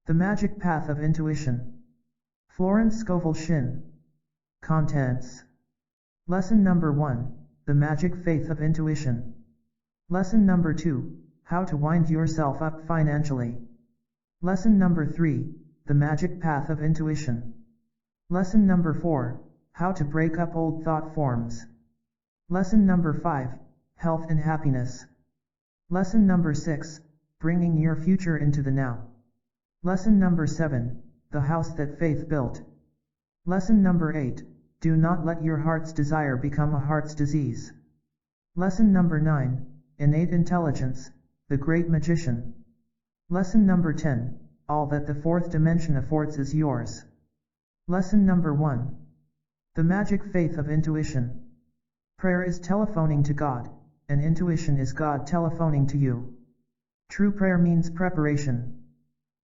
The Magic Path of Intuition. Florence Scovel Shinn. Contents. Lesson number 1. The Magic Faith of Intuition. Lesson number 2. How to wind yourself up financially. Lesson number 3. The Magic Path of Intuition. Lesson number 4. How to break up old thought forms. Lesson number 5. Health and happiness. Lesson number 6. Bringing your future into the now. Lesson number 7. The house that faith built. Lesson number 8. Do not let your heart's desire become a heart's disease. Lesson number 9. Innate intelligence, the great magician. Lesson number 10. All that the fourth dimension affords is yours. Lesson number 1. The magic faith of intuition. Prayer is telephoning to God, and intuition is God telephoning to you. True prayer means preparation.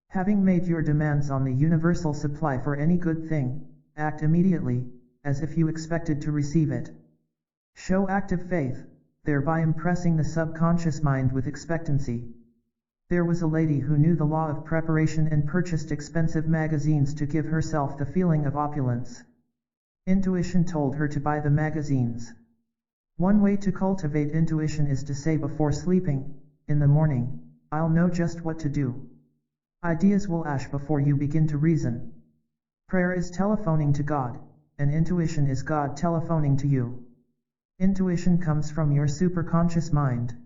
Having made your demands on the universal supply for any good thing, act immediately, as if you expected to receive it. Show active faith, thereby impressing the subconscious mind with expectancy. There was a lady who knew the law of preparation and purchased expensive magazines to give herself the feeling of opulence. Intuition told her to buy the magazines. One way to cultivate intuition is to say before sleeping, in the morning, I'll know just what to do. Ideas will ash before you begin to reason. Prayer is telephoning to God, and intuition is God telephoning to you. Intuition comes from your superconscious mind.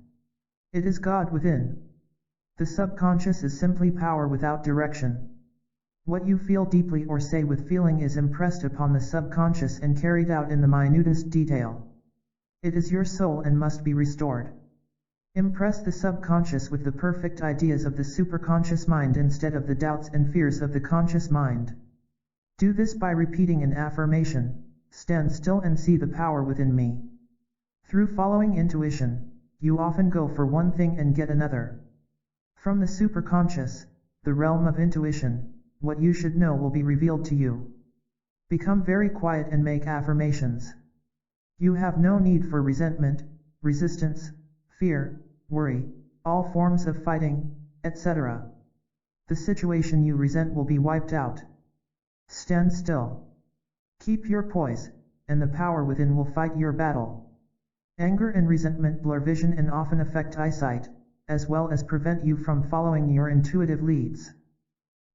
It is God within. The subconscious is simply power without direction. What you feel deeply or say with feeling is impressed upon the subconscious and carried out in the minutest detail. It is your soul and must be restored. Impress the subconscious with the perfect ideas of the superconscious mind instead of the doubts and fears of the conscious mind. Do this by repeating an affirmation: stand still and see the power within me. Through following intuition, you often go for one thing and get another. From the superconscious, the realm of intuition, what you should know will be revealed to you. Become very quiet and make affirmations. You have no need for resentment, resistance, fear, worry, all forms of fighting, etc. The situation you resent will be wiped out. Stand still. Keep your poise, and the power within will fight your battle. Anger and resentment blur vision and often affect eyesight, as well as prevent you from following your intuitive leads.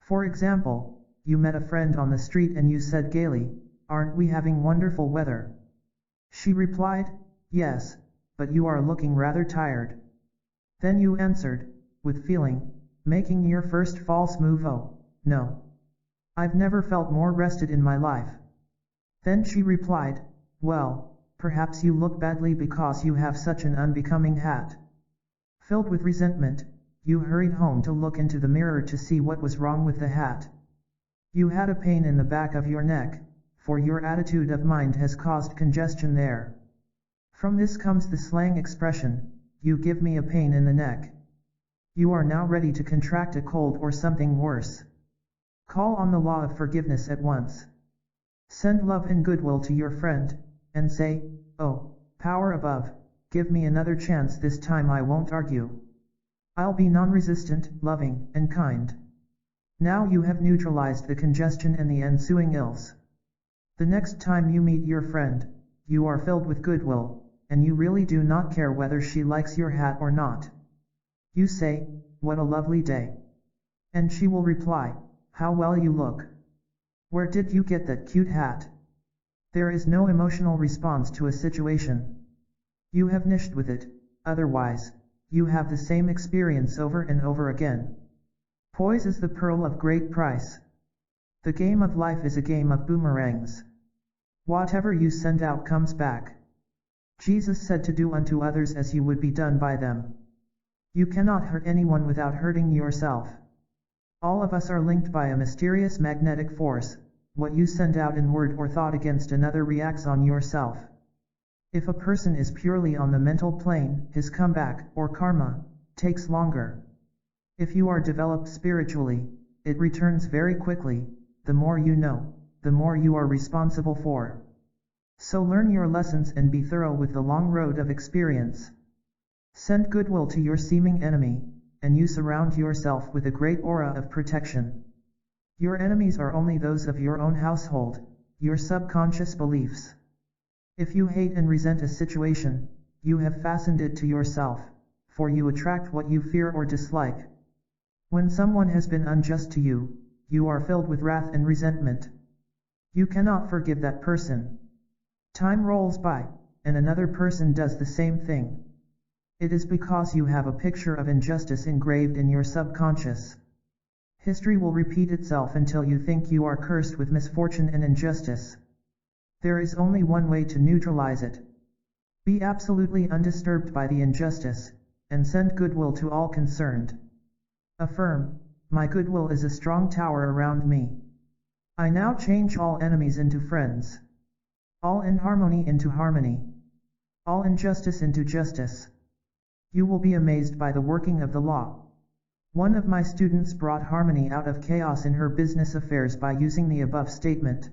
For example, you met a friend on the street and you said gaily, "Aren't we having wonderful weather?" She replied, "Yes, but you are looking rather tired." Then you answered, with feeling, making your first false move, "Oh, no. I've never felt more rested in my life." Then she replied, "Well, perhaps you look badly because you have such an unbecoming hat." Filled with resentment, you hurried home to look into the mirror to see what was wrong with the hat. You had a pain in the back of your neck, for your attitude of mind has caused congestion there. From this comes the slang expression, "You give me a pain in the neck." You are now ready to contract a cold or something worse. Call on the law of forgiveness at once. Send love and goodwill to your friend, and say, "Oh, power above, give me another chance. This time I won't argue. I'll be non-resistant, loving, and kind." Now you have neutralized the congestion and the ensuing ills. The next time you meet your friend, you are filled with goodwill, and you really do not care whether she likes your hat or not. You say, "What a lovely day." And she will reply, "How well you look. Where did you get that cute hat?" There is no emotional response to a situation. You have nished with it, otherwise, you have the same experience over and over again. Poise is the pearl of great price. The game of life is a game of boomerangs. Whatever you send out comes back. Jesus said to do unto others as you would be done by them. You cannot hurt anyone without hurting yourself. All of us are linked by a mysterious magnetic force. What you send out in word or thought against another reacts on yourself. If a person is purely on the mental plane, his comeback, or karma, takes longer. If you are developed spiritually, it returns very quickly. The more you know, the more you are responsible for. So learn your lessons and be thorough with the long road of experience. Send goodwill to your seeming enemy, and you surround yourself with a great aura of protection. Your enemies are only those of your own household, your subconscious beliefs. If you hate and resent a situation, you have fastened it to yourself, for you attract what you fear or dislike. When someone has been unjust to you, you are filled with wrath and resentment. You cannot forgive that person. Time rolls by, and another person does the same thing. It is because you have a picture of injustice engraved in your subconscious. History will repeat itself until you think you are cursed with misfortune and injustice. There is only one way to neutralize it. Be absolutely undisturbed by the injustice, and send goodwill to all concerned. Affirm, my goodwill is a strong tower around me. I now change all enemies into friends. All inharmony into harmony. All injustice into justice. You will be amazed by the working of the law. One of my students brought harmony out of chaos in her business affairs by using the above statement.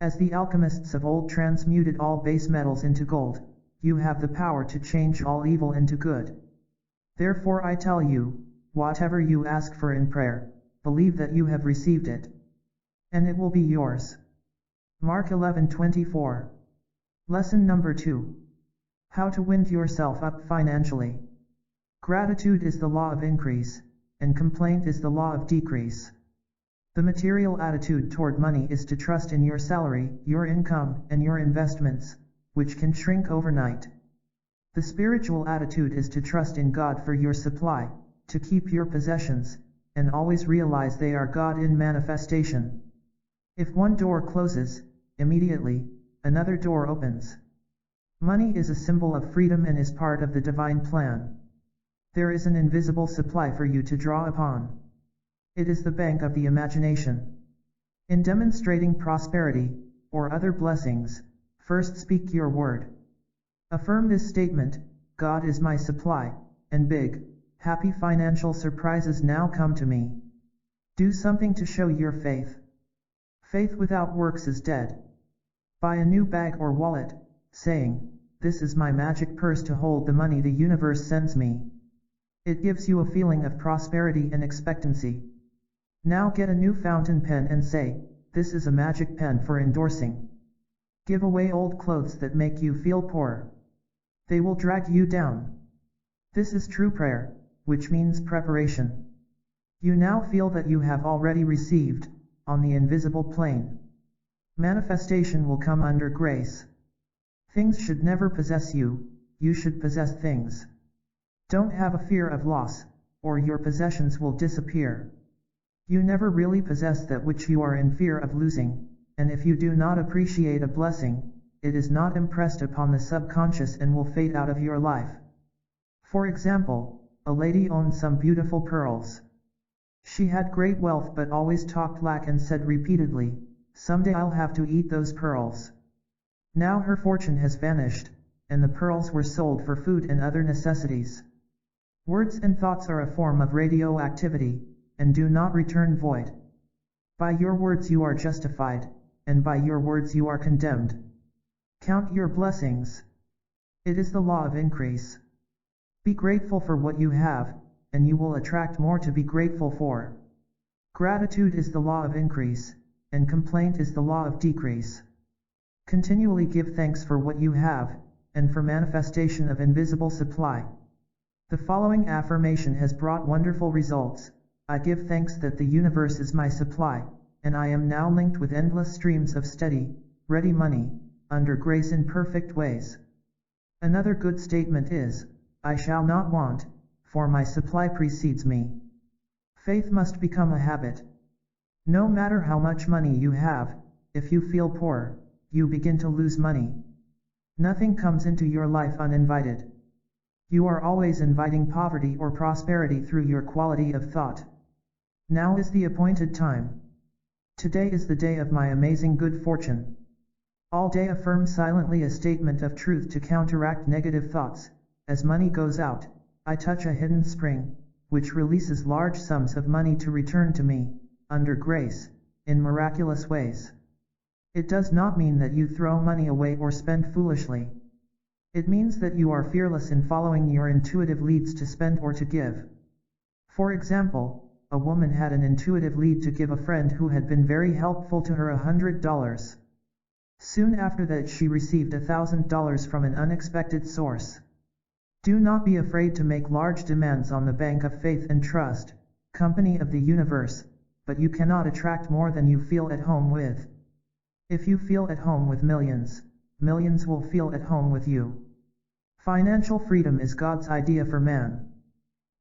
As the alchemists of old transmuted all base metals into gold, you have the power to change all evil into good. Therefore I tell you, whatever you ask for in prayer, believe that you have received it, and it will be yours. Mark 11:24. Lesson number 2. How to wind yourself up financially. Gratitude is the law of increase, and complaint is the law of decrease. The material attitude toward money is to trust in your salary, your income, and your investments, which can shrink overnight. The spiritual attitude is to trust in God for your supply, to keep your possessions, and always realize they are God in manifestation. If one door closes, immediately, another door opens. Money is a symbol of freedom and is part of the divine plan. There is an invisible supply for you to draw upon. It is the bank of the imagination. In demonstrating prosperity, or other blessings, first speak your word. Affirm this statement, God is my supply, and big, happy financial surprises now come to me. Do something to show your faith. Faith without works is dead. Buy a new bag or wallet, saying, this is my magic purse to hold the money the universe sends me. It gives you a feeling of prosperity and expectancy. Now get a new fountain pen and say, this is a magic pen for endorsing. Give away old clothes that make you feel poor. They will drag you down. This is true prayer, which means preparation. You now feel that you have already received, on the invisible plane. Manifestation will come under grace. Things should never possess you, you should possess things. Don't have a fear of loss, or your possessions will disappear. You never really possess that which you are in fear of losing, and if you do not appreciate a blessing, it is not impressed upon the subconscious and will fade out of your life. For example, a lady owned some beautiful pearls. She had great wealth but always talked lack and said repeatedly, someday I'll have to eat those pearls. Now her fortune has vanished, and the pearls were sold for food and other necessities. Words and thoughts are a form of radioactivity, and do not return void. By your words you are justified, and by your words you are condemned. Count your blessings. It is the law of increase. Be grateful for what you have, and you will attract more to be grateful for. Gratitude is the law of increase, and complaint is the law of decrease. Continually give thanks for what you have, and for manifestation of invisible supply. The following affirmation has brought wonderful results. I give thanks that the universe is my supply, and I am now linked with endless streams of steady, ready money, under grace in perfect ways. Another good statement is, I shall not want, for my supply precedes me. Faith must become a habit. No matter how much money you have, if you feel poor, you begin to lose money. Nothing comes into your life uninvited. You are always inviting poverty or prosperity through your quality of thought. Now is the appointed time. Today is the day of my amazing good fortune. All day affirm silently a statement of truth to counteract negative thoughts. As money goes out, I touch a hidden spring, which releases large sums of money to return to me, under grace, in miraculous ways. It does not mean that you throw money away or spend foolishly. It means that you are fearless in following your intuitive leads to spend or to give. For example, a woman had an intuitive lead to give a friend who had been very helpful to her $100. Soon after that she received $1,000 from an unexpected source. Do not be afraid to make large demands on the bank of faith and trust, company of the universe, but you cannot attract more than you feel at home with. If you feel at home with millions, millions will feel at home with you. Financial freedom is God's idea for man.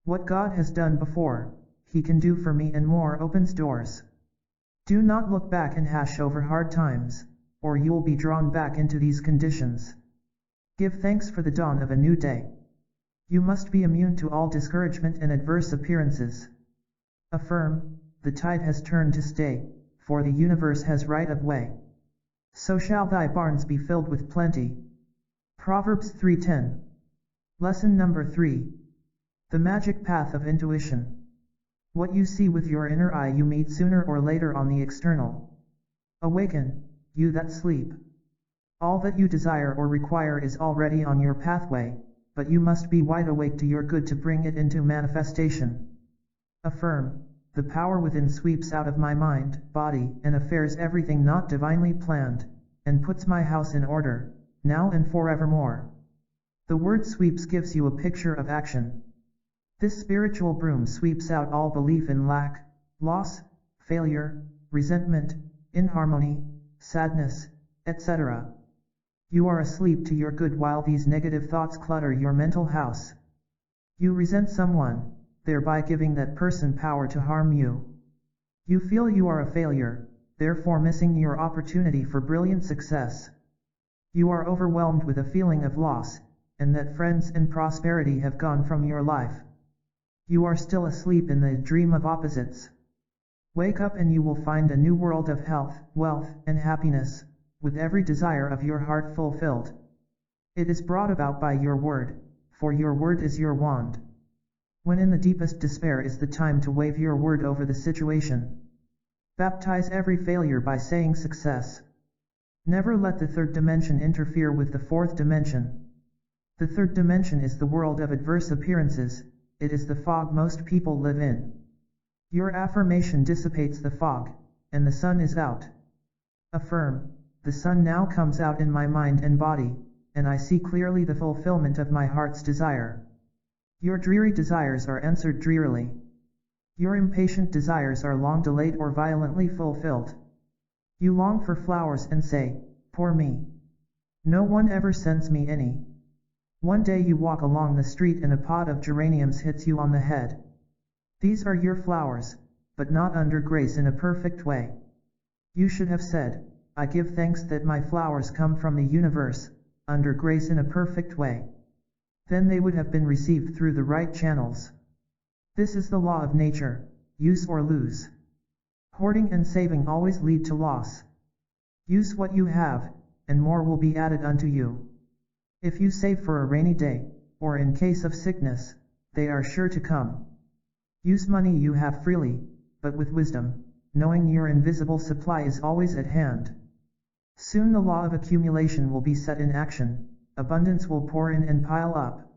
What God has done before, He can do for me and more opens doors. Do not look back and hash over hard times, or you'll be drawn back into these conditions. Give thanks for the dawn of a new day. You must be immune to all discouragement and adverse appearances. Affirm, the tide has turned to stay, for the universe has right of way. So shall thy barns be filled with plenty. Proverbs 3:10. Lesson number 3. The magic path of intuition. What you see with your inner eye you meet sooner or later on the external. Awaken, you that sleep. All that you desire or require is already on your pathway, but you must be wide awake to your good to bring it into manifestation. Affirm, the power within sweeps out of my mind, body, and affairs everything not divinely planned, and puts my house in order, now and forevermore. The word sweeps gives you a picture of action. This spiritual broom sweeps out all belief in lack, loss, failure, resentment, inharmony, sadness, etc. You are asleep to your good while these negative thoughts clutter your mental house. You resent someone, thereby giving that person power to harm you. You feel you are a failure, therefore missing your opportunity for brilliant success. You are overwhelmed with a feeling of loss, and that friends and prosperity have gone from your life. You are still asleep in the dream of opposites. Wake up and you will find a new world of health, wealth, and happiness, with every desire of your heart fulfilled. It is brought about by your word, for your word is your wand. When in the deepest despair is the time to wave your word over the situation. Baptize every failure by saying success. Never let the third dimension interfere with the fourth dimension. The third dimension is the world of adverse appearances. It is the fog most people live in. Your affirmation dissipates the fog, and the sun is out. Affirm, the sun now comes out in my mind and body, and I see clearly the fulfillment of my heart's desire. Your dreary desires are answered drearily. Your impatient desires are long delayed or violently fulfilled. You long for flowers and say, "Poor me. No one ever sends me any." One day you walk along the street and a pot of geraniums hits you on the head. These are your flowers, but not under grace in a perfect way. You should have said, "I give thanks that my flowers come from the universe, under grace in a perfect way." Then they would have been received through the right channels. This is the law of nature, use or lose. Hoarding and saving always lead to loss. Use what you have, and more will be added unto you. If you save for a rainy day, or in case of sickness, they are sure to come. Use money you have freely, but with wisdom, knowing your invisible supply is always at hand. Soon the law of accumulation will be set in action, abundance will pour in and pile up.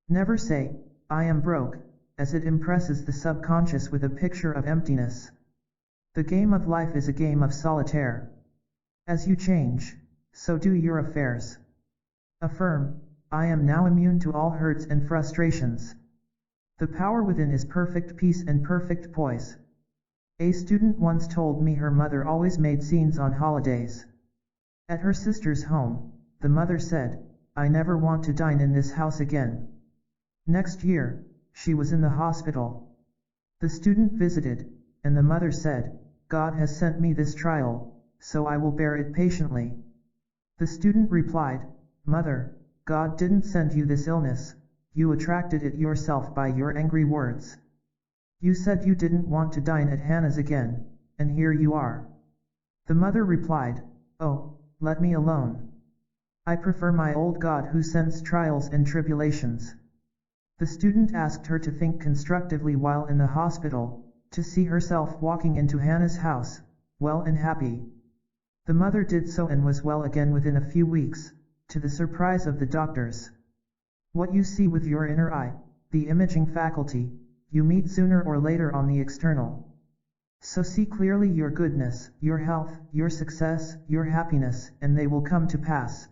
Never say, "I am broke," as it impresses the subconscious with a picture of emptiness. The game of life is a game of solitaire. As you change, so do your affairs. Affirm, I am now immune to all hurts and frustrations. The power within is perfect peace and perfect poise. A student once told me her mother always made scenes on holidays. At her sister's home, the mother said, "I never want to dine in this house again." Next year, she was in the hospital. The student visited, and the mother said, "God has sent me this trial, so I will bear it patiently." The student replied, "Mother, God didn't send you this illness, you attracted it yourself by your angry words. You said you didn't want to dine at Hannah's again, and here you are." The mother replied, "Oh, let me alone. I prefer my old God who sends trials and tribulations." The student asked her to think constructively while in the hospital, to see herself walking into Hannah's house, well and happy. The mother did so and was well again within a few weeks, to the surprise of the doctors. What you see with your inner eye, the imaging faculty, you meet sooner or later on the external. So see clearly your goodness, your health, your success, your happiness, and they will come to pass.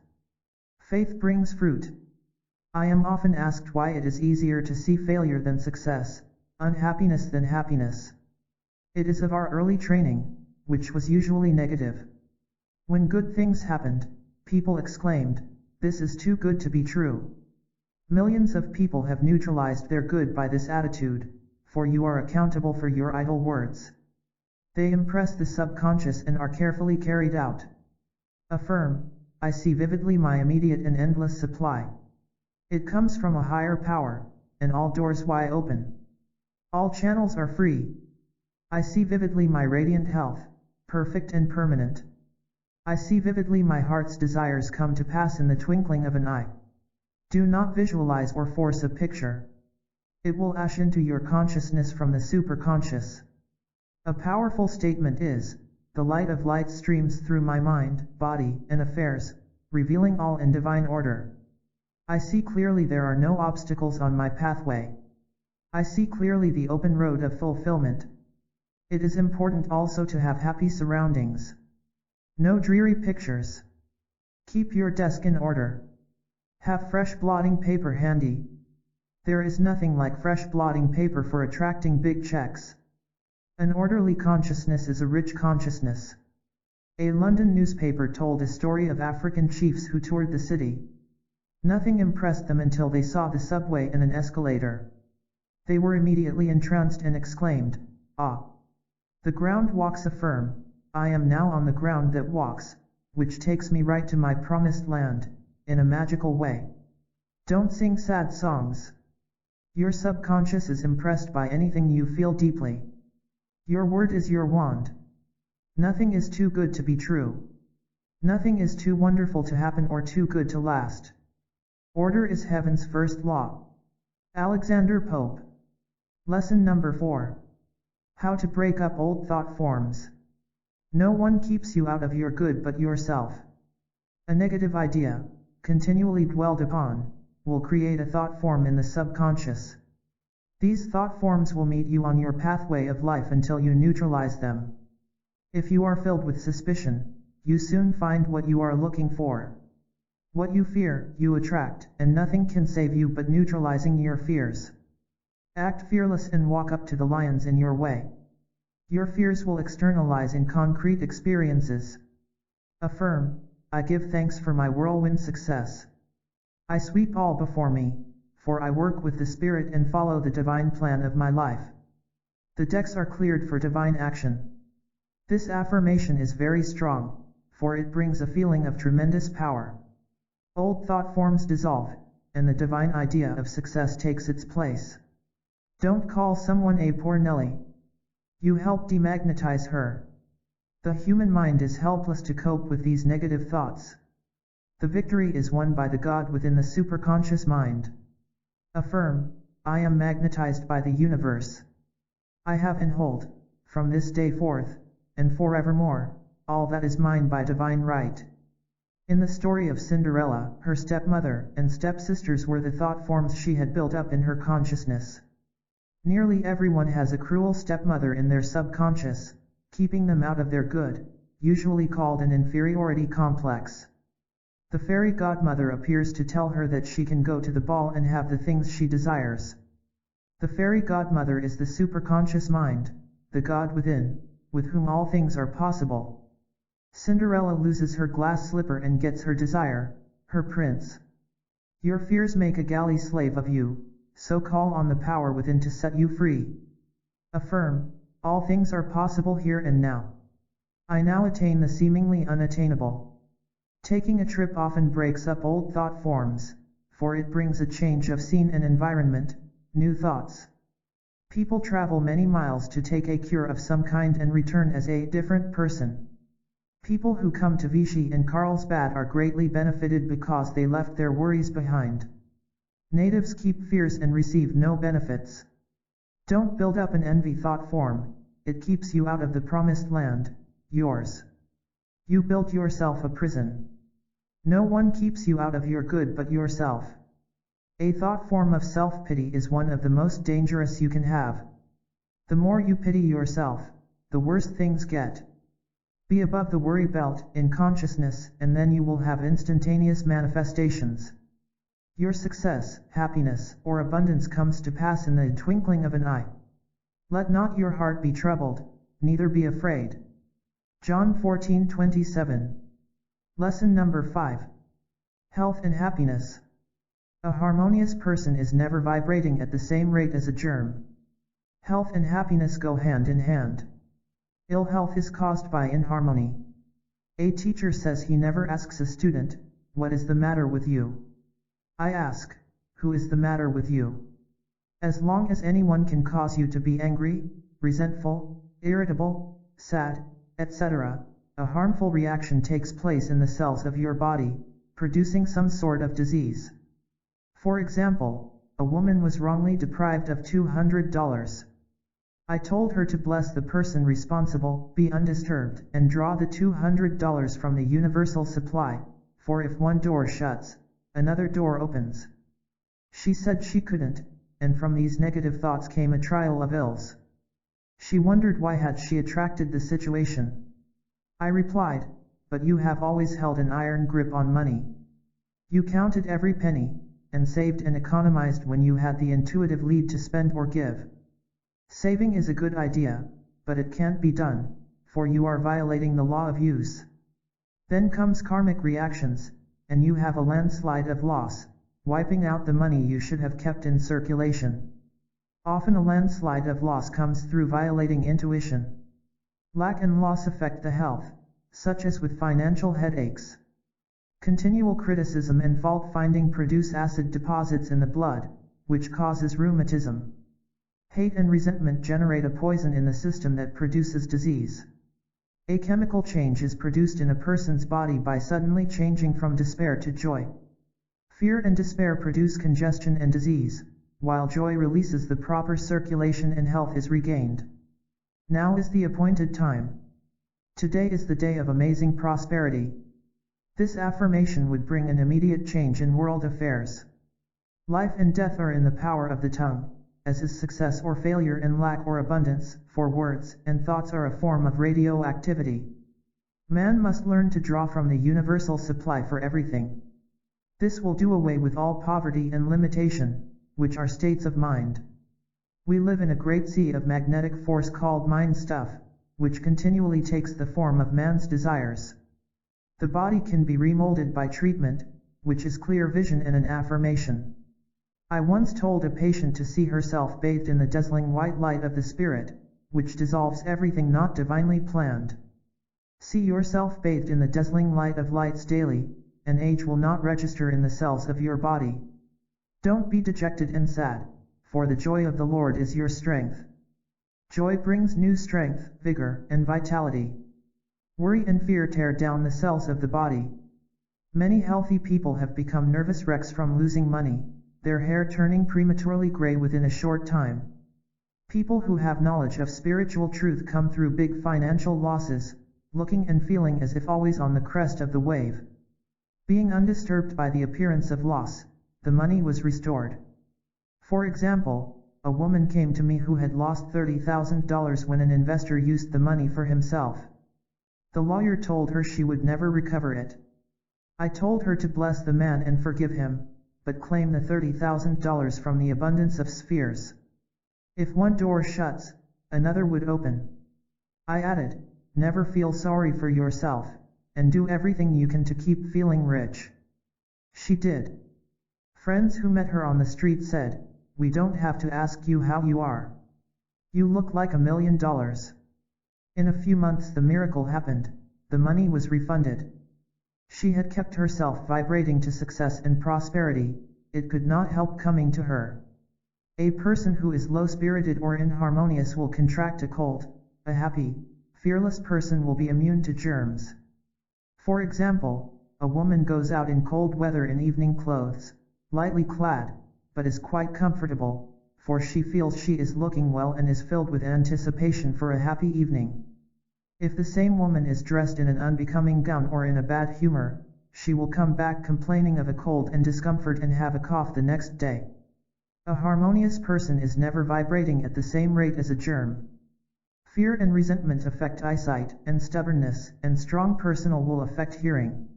Faith brings fruit. I am often asked why it is easier to see failure than success, unhappiness than happiness. It is of our early training, which was usually negative. When good things happened, people exclaimed, "This is too good to be true." Millions of people have neutralized their good by this attitude, for you are accountable for your idle words. They impress the subconscious and are carefully carried out. Affirm, I see vividly my immediate and endless supply. It comes from a higher power, and all doors wide open. All channels are free. I see vividly my radiant health, perfect and permanent. I see vividly my heart's desires come to pass in the twinkling of an eye. Do not visualize or force a picture. It will ash into your consciousness from the superconscious. A powerful statement is, the light of light streams through my mind, body, and affairs, revealing all in divine order. I see clearly there are no obstacles on my pathway. I see clearly the open road of fulfillment. It is important also to have happy surroundings. No dreary pictures. Keep your desk in order. Have fresh blotting paper handy. There is nothing like fresh blotting paper for attracting big checks. An orderly consciousness is a rich consciousness. A London newspaper told a story of African chiefs who toured the city. Nothing impressed them until they saw the subway and an escalator. They were immediately entranced and exclaimed, "Ah! The ground walks affirm, I am now on the ground that walks, which takes me right to my promised land, in a magical way." Don't sing sad songs. Your subconscious is impressed by anything you feel deeply. Your word is your wand. Nothing is too good to be true. Nothing is too wonderful to happen or too good to last. Order is heaven's first law. Alexander Pope. Lesson number 4. How to break up old thought forms. No one keeps you out of your good but yourself. A negative idea, continually dwelled upon, will create a thought form in the subconscious. These thought forms will meet you on your pathway of life until you neutralize them. If you are filled with suspicion, you soon find what you are looking for. What you fear, you attract, and nothing can save you but neutralizing your fears. Act fearless and walk up to the lions in your way. Your fears will externalize in concrete experiences. Affirm, I give thanks for my whirlwind success. I sweep all before me, for I work with the Spirit and follow the divine plan of my life. The decks are cleared for divine action. This affirmation is very strong, for it brings a feeling of tremendous power. Old thought forms dissolve, and the divine idea of success takes its place. Don't call someone a poor Nelly. You help demagnetize her. The human mind is helpless to cope with these negative thoughts. The victory is won by the God within the superconscious mind. Affirm, I am magnetized by the universe. I have and hold, from this day forth, and forevermore, all that is mine by divine right. In the story of Cinderella, her stepmother and stepsisters were the thought forms she had built up in her consciousness. Nearly everyone has a cruel stepmother in their subconscious, keeping them out of their good, usually called an inferiority complex. The fairy godmother appears to tell her that she can go to the ball and have the things she desires. The fairy godmother is the superconscious mind, the God within, with whom all things are possible. Cinderella loses her glass slipper and gets her desire, her prince. Your fears make a galley slave of you, so call on the power within to set you free. Affirm, all things are possible here and now. I now attain the seemingly unattainable. Taking a trip often breaks up old thought forms, for it brings a change of scene and environment, new thoughts. People travel many miles to take a cure of some kind and return as a different person. People who come to Vichy and Carlsbad are greatly benefited because they left their worries behind. Natives keep fears and receive no benefits. Don't build up an envy thought form, it keeps you out of the promised land, yours. You built yourself a prison. No one keeps you out of your good but yourself. A thought form of self-pity is one of the most dangerous you can have. The more you pity yourself, the worse things get. Be above the worry belt in consciousness, and then you will have instantaneous manifestations. Your success, happiness, or abundance comes to pass in the twinkling of an eye. Let not your heart be troubled, neither be afraid. John 14:27. Lesson number 5. Health and happiness. A harmonious person is never vibrating at the same rate as a germ. Health and happiness go hand in hand. Ill health is caused by inharmony. A teacher says he never asks a student, "What is the matter with you?" I ask, "Who is the matter with you?" As long as anyone can cause you to be angry, resentful, irritable, sad, etc., a harmful reaction takes place in the cells of your body, producing some sort of disease. For example, a woman was wrongly deprived of $200. I told her to bless the person responsible, be undisturbed, and draw the $200 from the universal supply, for if one door shuts, another door opens. She said she couldn't, and from these negative thoughts came a trial of ills. She wondered why had she attracted the situation. I replied, "But you have always held an iron grip on money. You counted every penny, and saved and economized when you had the intuitive lead to spend or give. Saving is a good idea, but it can't be done, for you are violating the law of use. Then comes karmic reactions, and you have a landslide of loss, wiping out the money you should have kept in circulation. Often a landslide of loss comes through violating intuition. Lack and loss affect the health, such as with financial headaches. Continual criticism and fault-finding produce acid deposits in the blood, which causes rheumatism. Hate and resentment generate a poison in the system that produces disease. A chemical change is produced in a person's body by suddenly changing from despair to joy. Fear and despair produce congestion and disease, while joy releases the proper circulation and health is regained. Now is the appointed time. Today is the day of amazing prosperity. This affirmation would bring an immediate change in world affairs. Life and death are in the power of the tongue, as is success or failure and lack or abundance, for words and thoughts are a form of radioactivity. Man must learn to draw from the universal supply for everything. This will do away with all poverty and limitation, which are states of mind. We live in a great sea of magnetic force called mind stuff, which continually takes the form of man's desires. The body can be remolded by treatment, which is clear vision and an affirmation. I once told a patient to see herself bathed in the dazzling white light of the Spirit, which dissolves everything not divinely planned. See yourself bathed in the dazzling light of lights daily, and age will not register in the cells of your body. Don't be dejected and sad, for the joy of the Lord is your strength. Joy brings new strength, vigor, and vitality. Worry and fear tear down the cells of the body. Many healthy people have become nervous wrecks from losing money, their hair turning prematurely gray within a short time. People who have knowledge of spiritual truth come through big financial losses, looking and feeling as if always on the crest of the wave. Being undisturbed by the appearance of loss, the money was restored. For example, a woman came to me who had lost $30,000 when an investor used the money for himself. The lawyer told her she would never recover it. I told her to bless the man and forgive him, but claim the $30,000 from the abundance of spheres. If one door shuts, another would open. I added, never feel sorry for yourself, and do everything you can to keep feeling rich. She did. Friends who met her on the street said, "We don't have to ask you how you are. You look like $1 million." In a few months the miracle happened, the money was refunded. She had kept herself vibrating to success and prosperity, it could not help coming to her. A person who is low-spirited or inharmonious will contract a cold, a happy, fearless person will be immune to germs. For example, a woman goes out in cold weather in evening clothes, lightly clad, but is quite comfortable, for she feels she is looking well and is filled with anticipation for a happy evening. If the same woman is dressed in an unbecoming gown or in a bad humor, she will come back complaining of a cold and discomfort and have a cough the next day. A harmonious person is never vibrating at the same rate as a germ. Fear and resentment affect eyesight, and stubbornness and strong personal will affect hearing.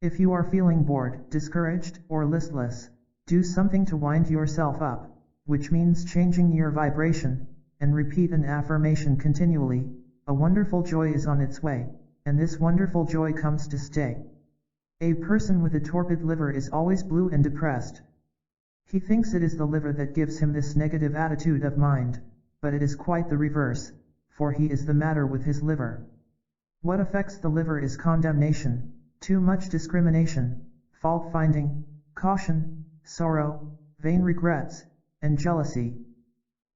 If you are feeling bored, discouraged, or listless, do something to wind yourself up, which means changing your vibration, and repeat an affirmation continually. A wonderful joy is on its way, and this wonderful joy comes to stay. A person with a torpid liver is always blue and depressed. He thinks it is the liver that gives him this negative attitude of mind, but it is quite the reverse, for he is the matter with his liver. What affects the liver is condemnation, too much discrimination, fault-finding, caution, sorrow, vain regrets, and jealousy.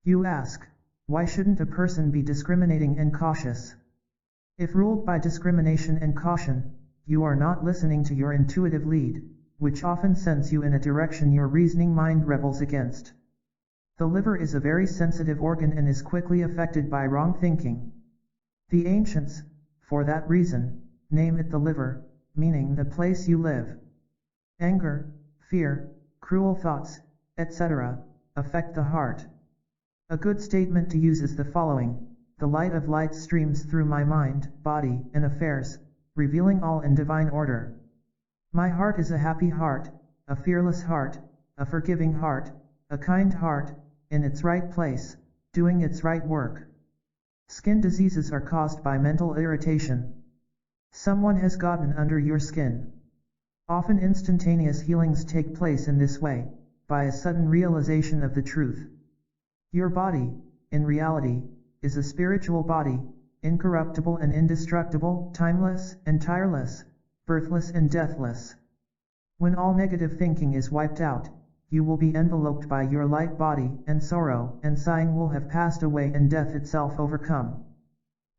You ask, why shouldn't a person be discriminating and cautious? If ruled by discrimination and caution, you are not listening to your intuitive lead, which often sends you in a direction your reasoning mind rebels against. The liver is a very sensitive organ and is quickly affected by wrong thinking. The ancients, for that reason, name it the liver, meaning the place you live. Anger, fear, cruel thoughts, etc., affect the heart. A good statement to use is the following: the light of light streams through my mind, body, and affairs, revealing all in divine order. My heart is a happy heart, a fearless heart, a forgiving heart, a kind heart, in its right place, doing its right work. Skin diseases are caused by mental irritation. Someone has gotten under your skin. Often instantaneous healings take place in this way, by a sudden realization of the truth. Your body, in reality, is a spiritual body, incorruptible and indestructible, timeless and tireless, birthless and deathless. When all negative thinking is wiped out, you will be enveloped by your light body, and sorrow and sighing will have passed away and death itself overcome.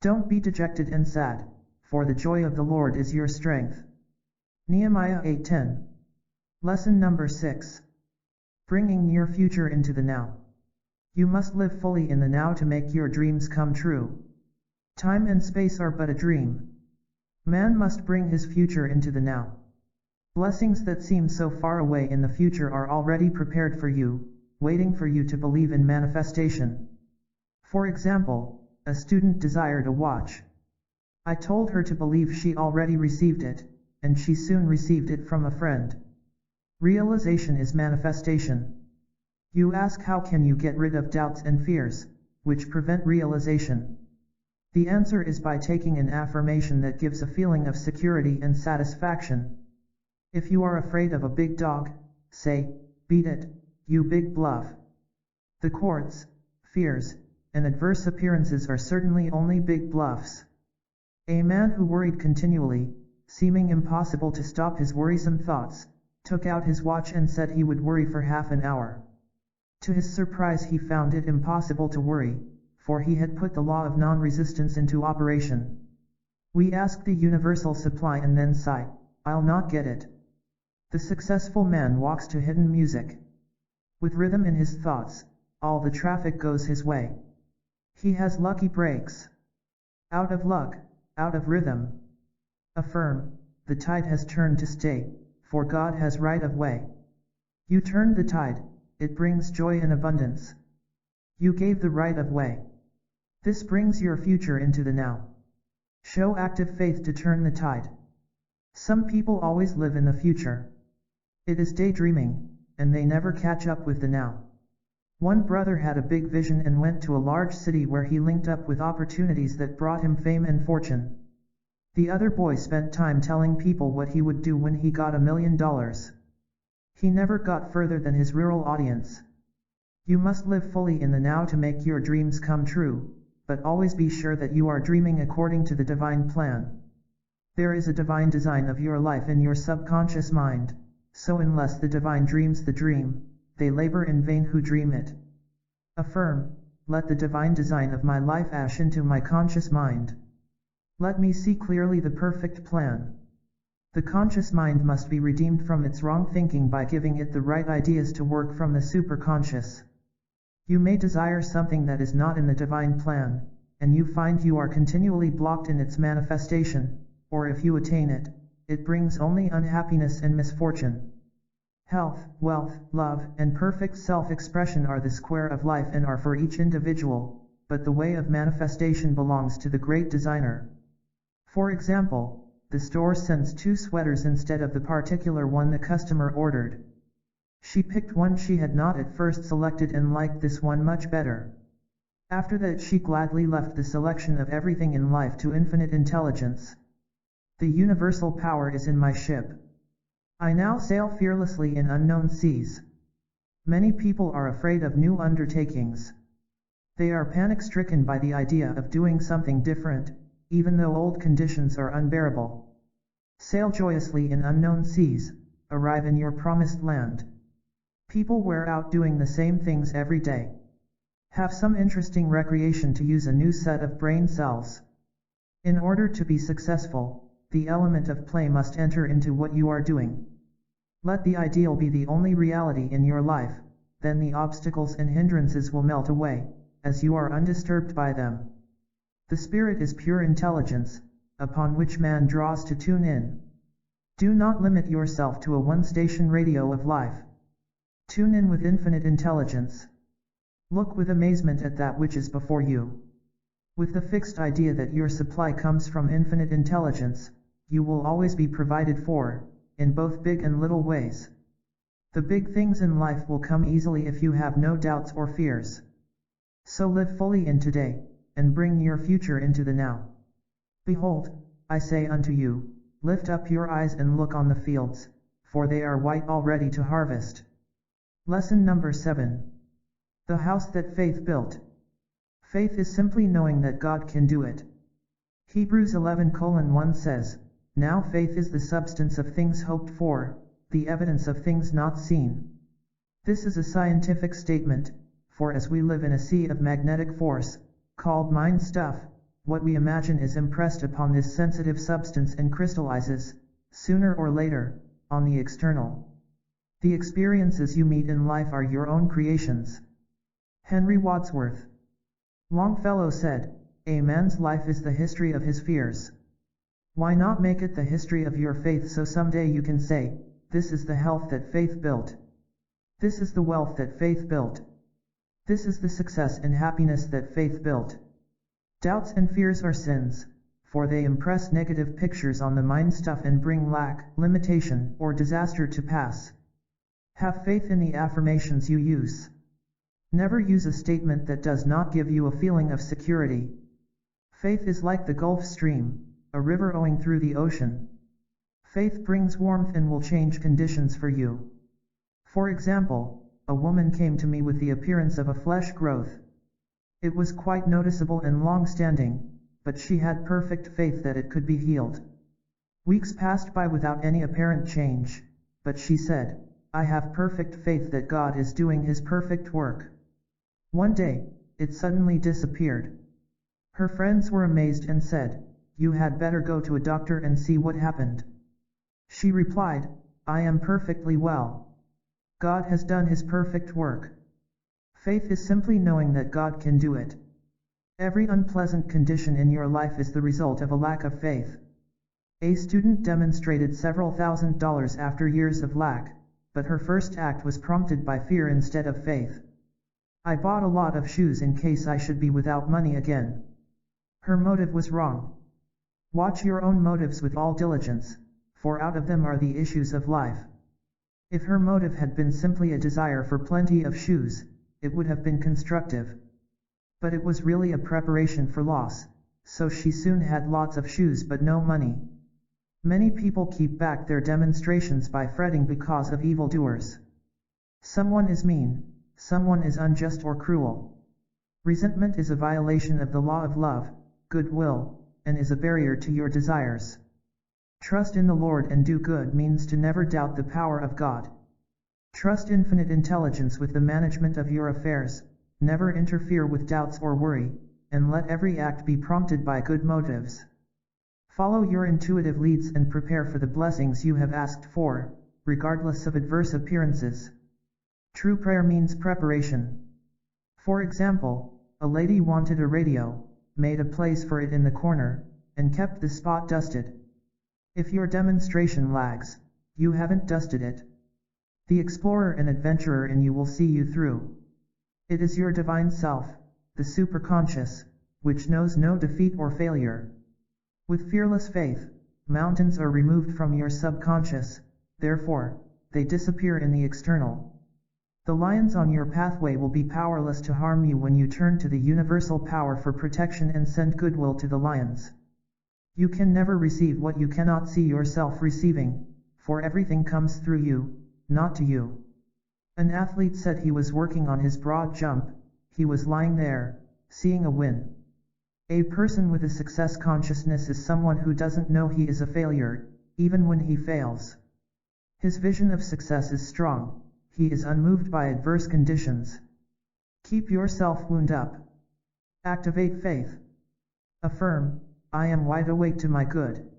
Don't be dejected and sad, for the joy of the Lord is your strength. Nehemiah 8:10. Lesson number 6. Bringing your future into the now. You must live fully in the now to make your dreams come true. Time and space are but a dream. Man must bring his future into the now. Blessings that seem so far away in the future are already prepared for you, waiting for you to believe in manifestation. For example, a student desired a watch. I told her to believe she already received it, and she soon received it from a friend. Realization is manifestation. You ask, how can you get rid of doubts and fears, which prevent realization? The answer is by taking an affirmation that gives a feeling of security and satisfaction. If you are afraid of a big dog, say, "Beat it, you big bluff." The courts, fears, and adverse appearances are certainly only big bluffs. A man who worried continually, seeming impossible to stop his worrisome thoughts, took out his watch and said he would worry for half an hour. To his surprise, he found it impossible to worry, for he had put the law of non-resistance into operation. We ask the universal supply and then sigh, "I'll not get it." The successful man walks to hidden music. With rhythm in his thoughts, all the traffic goes his way. He has lucky breaks. Out of luck, out of rhythm. Affirm, the tide has turned to stay, for God has right of way. You turned the tide, it brings joy and abundance. You gave the right of way. This brings your future into the now. Show active faith to turn the tide. Some people always live in the future. It is daydreaming, and they never catch up with the now. One brother had a big vision and went to a large city where he linked up with opportunities that brought him fame and fortune. The other boy spent time telling people what he would do when he got $1 million. He never got further than his rural audience. You must live fully in the now to make your dreams come true, but always be sure that you are dreaming according to the divine plan. There is a divine design of your life in your subconscious mind, so unless the divine dreams the dream, they labor in vain who dream it. Affirm, let the divine design of my life ash into my conscious mind. Let me see clearly the perfect plan. The conscious mind must be redeemed from its wrong thinking by giving it the right ideas to work from the superconscious. You may desire something that is not in the divine plan, and you find you are continually blocked in its manifestation, or if you attain it, it brings only unhappiness and misfortune. Health, wealth, love, and perfect self-expression are the square of life and are for each individual, but the way of manifestation belongs to the great designer. For example, the store sends 2 sweaters instead of the particular one the customer ordered. She picked one she had not at first selected and liked this one much better. After that she gladly left the selection of everything in life to infinite intelligence. The universal power is in my ship. I now sail fearlessly in unknown seas. Many people are afraid of new undertakings. They are panic-stricken by the idea of doing something different, even though old conditions are unbearable. Sail joyously in unknown seas, arrive in your promised land. People wear out doing the same things every day. Have some interesting recreation to use a new set of brain cells. In order to be successful, the element of play must enter into what you are doing. Let the ideal be the only reality in your life, then the obstacles and hindrances will melt away, as you are undisturbed by them. The spirit is pure intelligence, upon which man draws to tune in. Do not limit yourself to a one-station radio of life. Tune in with infinite intelligence. Look with amazement at that which is before you. With the fixed idea that your supply comes from infinite intelligence, you will always be provided for, in both big and little ways. The big things in life will come easily if you have no doubts or fears. So live fully in today, and bring your future into the now. Behold, I say unto you, lift up your eyes and look on the fields, for they are white already to harvest. Lesson number 7. The house that faith built. Faith is simply knowing that God can do it. Hebrews 11:1 says, Now faith is the substance of things hoped for, the evidence of things not seen. This is a scientific statement, for as we live in a sea of magnetic force, called mind stuff, what we imagine is impressed upon this sensitive substance and crystallizes, sooner or later, on the external. The experiences you meet in life are your own creations. Henry Wadsworth. Longfellow said, A man's life is the history of his fears. Why not make it the history of your faith so someday you can say, this is the health that faith built. This is the wealth that faith built. This is the success and happiness that faith built. Doubts and fears are sins, for they impress negative pictures on the mind stuff and bring lack, limitation, or disaster to pass. Have faith in the affirmations you use. Never use a statement that does not give you a feeling of security. Faith is like the Gulf Stream, a river owing through the ocean. Faith brings warmth and will change conditions for you. For example, a woman came to me with the appearance of a flesh growth. It was quite noticeable and long-standing, but she had perfect faith that it could be healed. Weeks passed by without any apparent change, but she said, I have perfect faith that God is doing His perfect work. One day, it suddenly disappeared. Her friends were amazed and said, You had better go to a doctor and see what happened. She replied, I am perfectly well. God has done His perfect work. Faith is simply knowing that God can do it. Every unpleasant condition in your life is the result of a lack of faith. A student demonstrated several $1,000s after years of lack, but her first act was prompted by fear instead of faith. I bought a lot of shoes in case I should be without money again. Her motive was wrong. Watch your own motives with all diligence, for out of them are the issues of life. If her motive had been simply a desire for plenty of shoes, it would have been constructive. But it was really a preparation for loss, so she soon had lots of shoes but no money. Many people keep back their demonstrations by fretting because of evildoers. Someone is mean, someone is unjust or cruel. Resentment is a violation of the law of love, goodwill, and is a barrier to your desires. Trust in the Lord and do good means to never doubt the power of God. Trust infinite intelligence with the management of your affairs, never interfere with doubts or worry, and let every act be prompted by good motives. Follow your intuitive leads and prepare for the blessings you have asked for, regardless of adverse appearances. True prayer means preparation. For example, a lady wanted a radio, made a place for it in the corner, and kept the spot dusted. If your demonstration lags, you haven't dusted it. The explorer and adventurer in you will see you through. It is your divine self, the superconscious, which knows no defeat or failure. With fearless faith, mountains are removed from your subconscious, therefore, they disappear in the external. The lions on your pathway will be powerless to harm you when you turn to the universal power for protection and send goodwill to the lions. You can never receive what you cannot see yourself receiving, for everything comes through you, not to you. An athlete said he was working on his broad jump, he was lying there, seeing a win. A person with a success consciousness is someone who doesn't know he is a failure, even when he fails. His vision of success is strong, he is unmoved by adverse conditions. Keep yourself wound up. Activate faith. Affirm, I am wide awake to my good.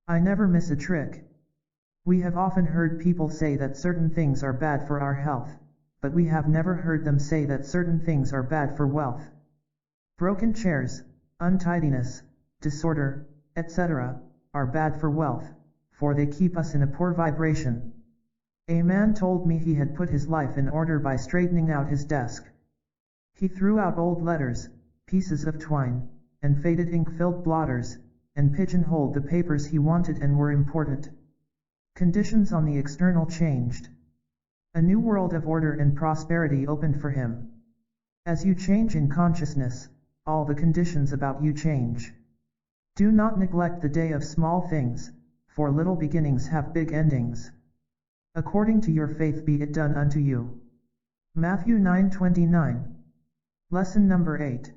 I never miss a trick. We have often heard people say that certain things are bad for our health, but we have never heard them say that certain things are bad for wealth. Broken chairs, untidiness, disorder, etc., are bad for wealth, for they keep us in a poor vibration. A man told me he had put his life in order by straightening out his desk. He threw out old letters, pieces of twine, and faded ink-filled blotters, and pigeonholed the papers he wanted and were important. Conditions on the external changed. A new world of order and prosperity opened for him. As you change in consciousness, all the conditions about you change. Do not neglect the day of small things, for little beginnings have big endings. According to your faith be it done unto you. Matthew 9:29. Lesson number 8.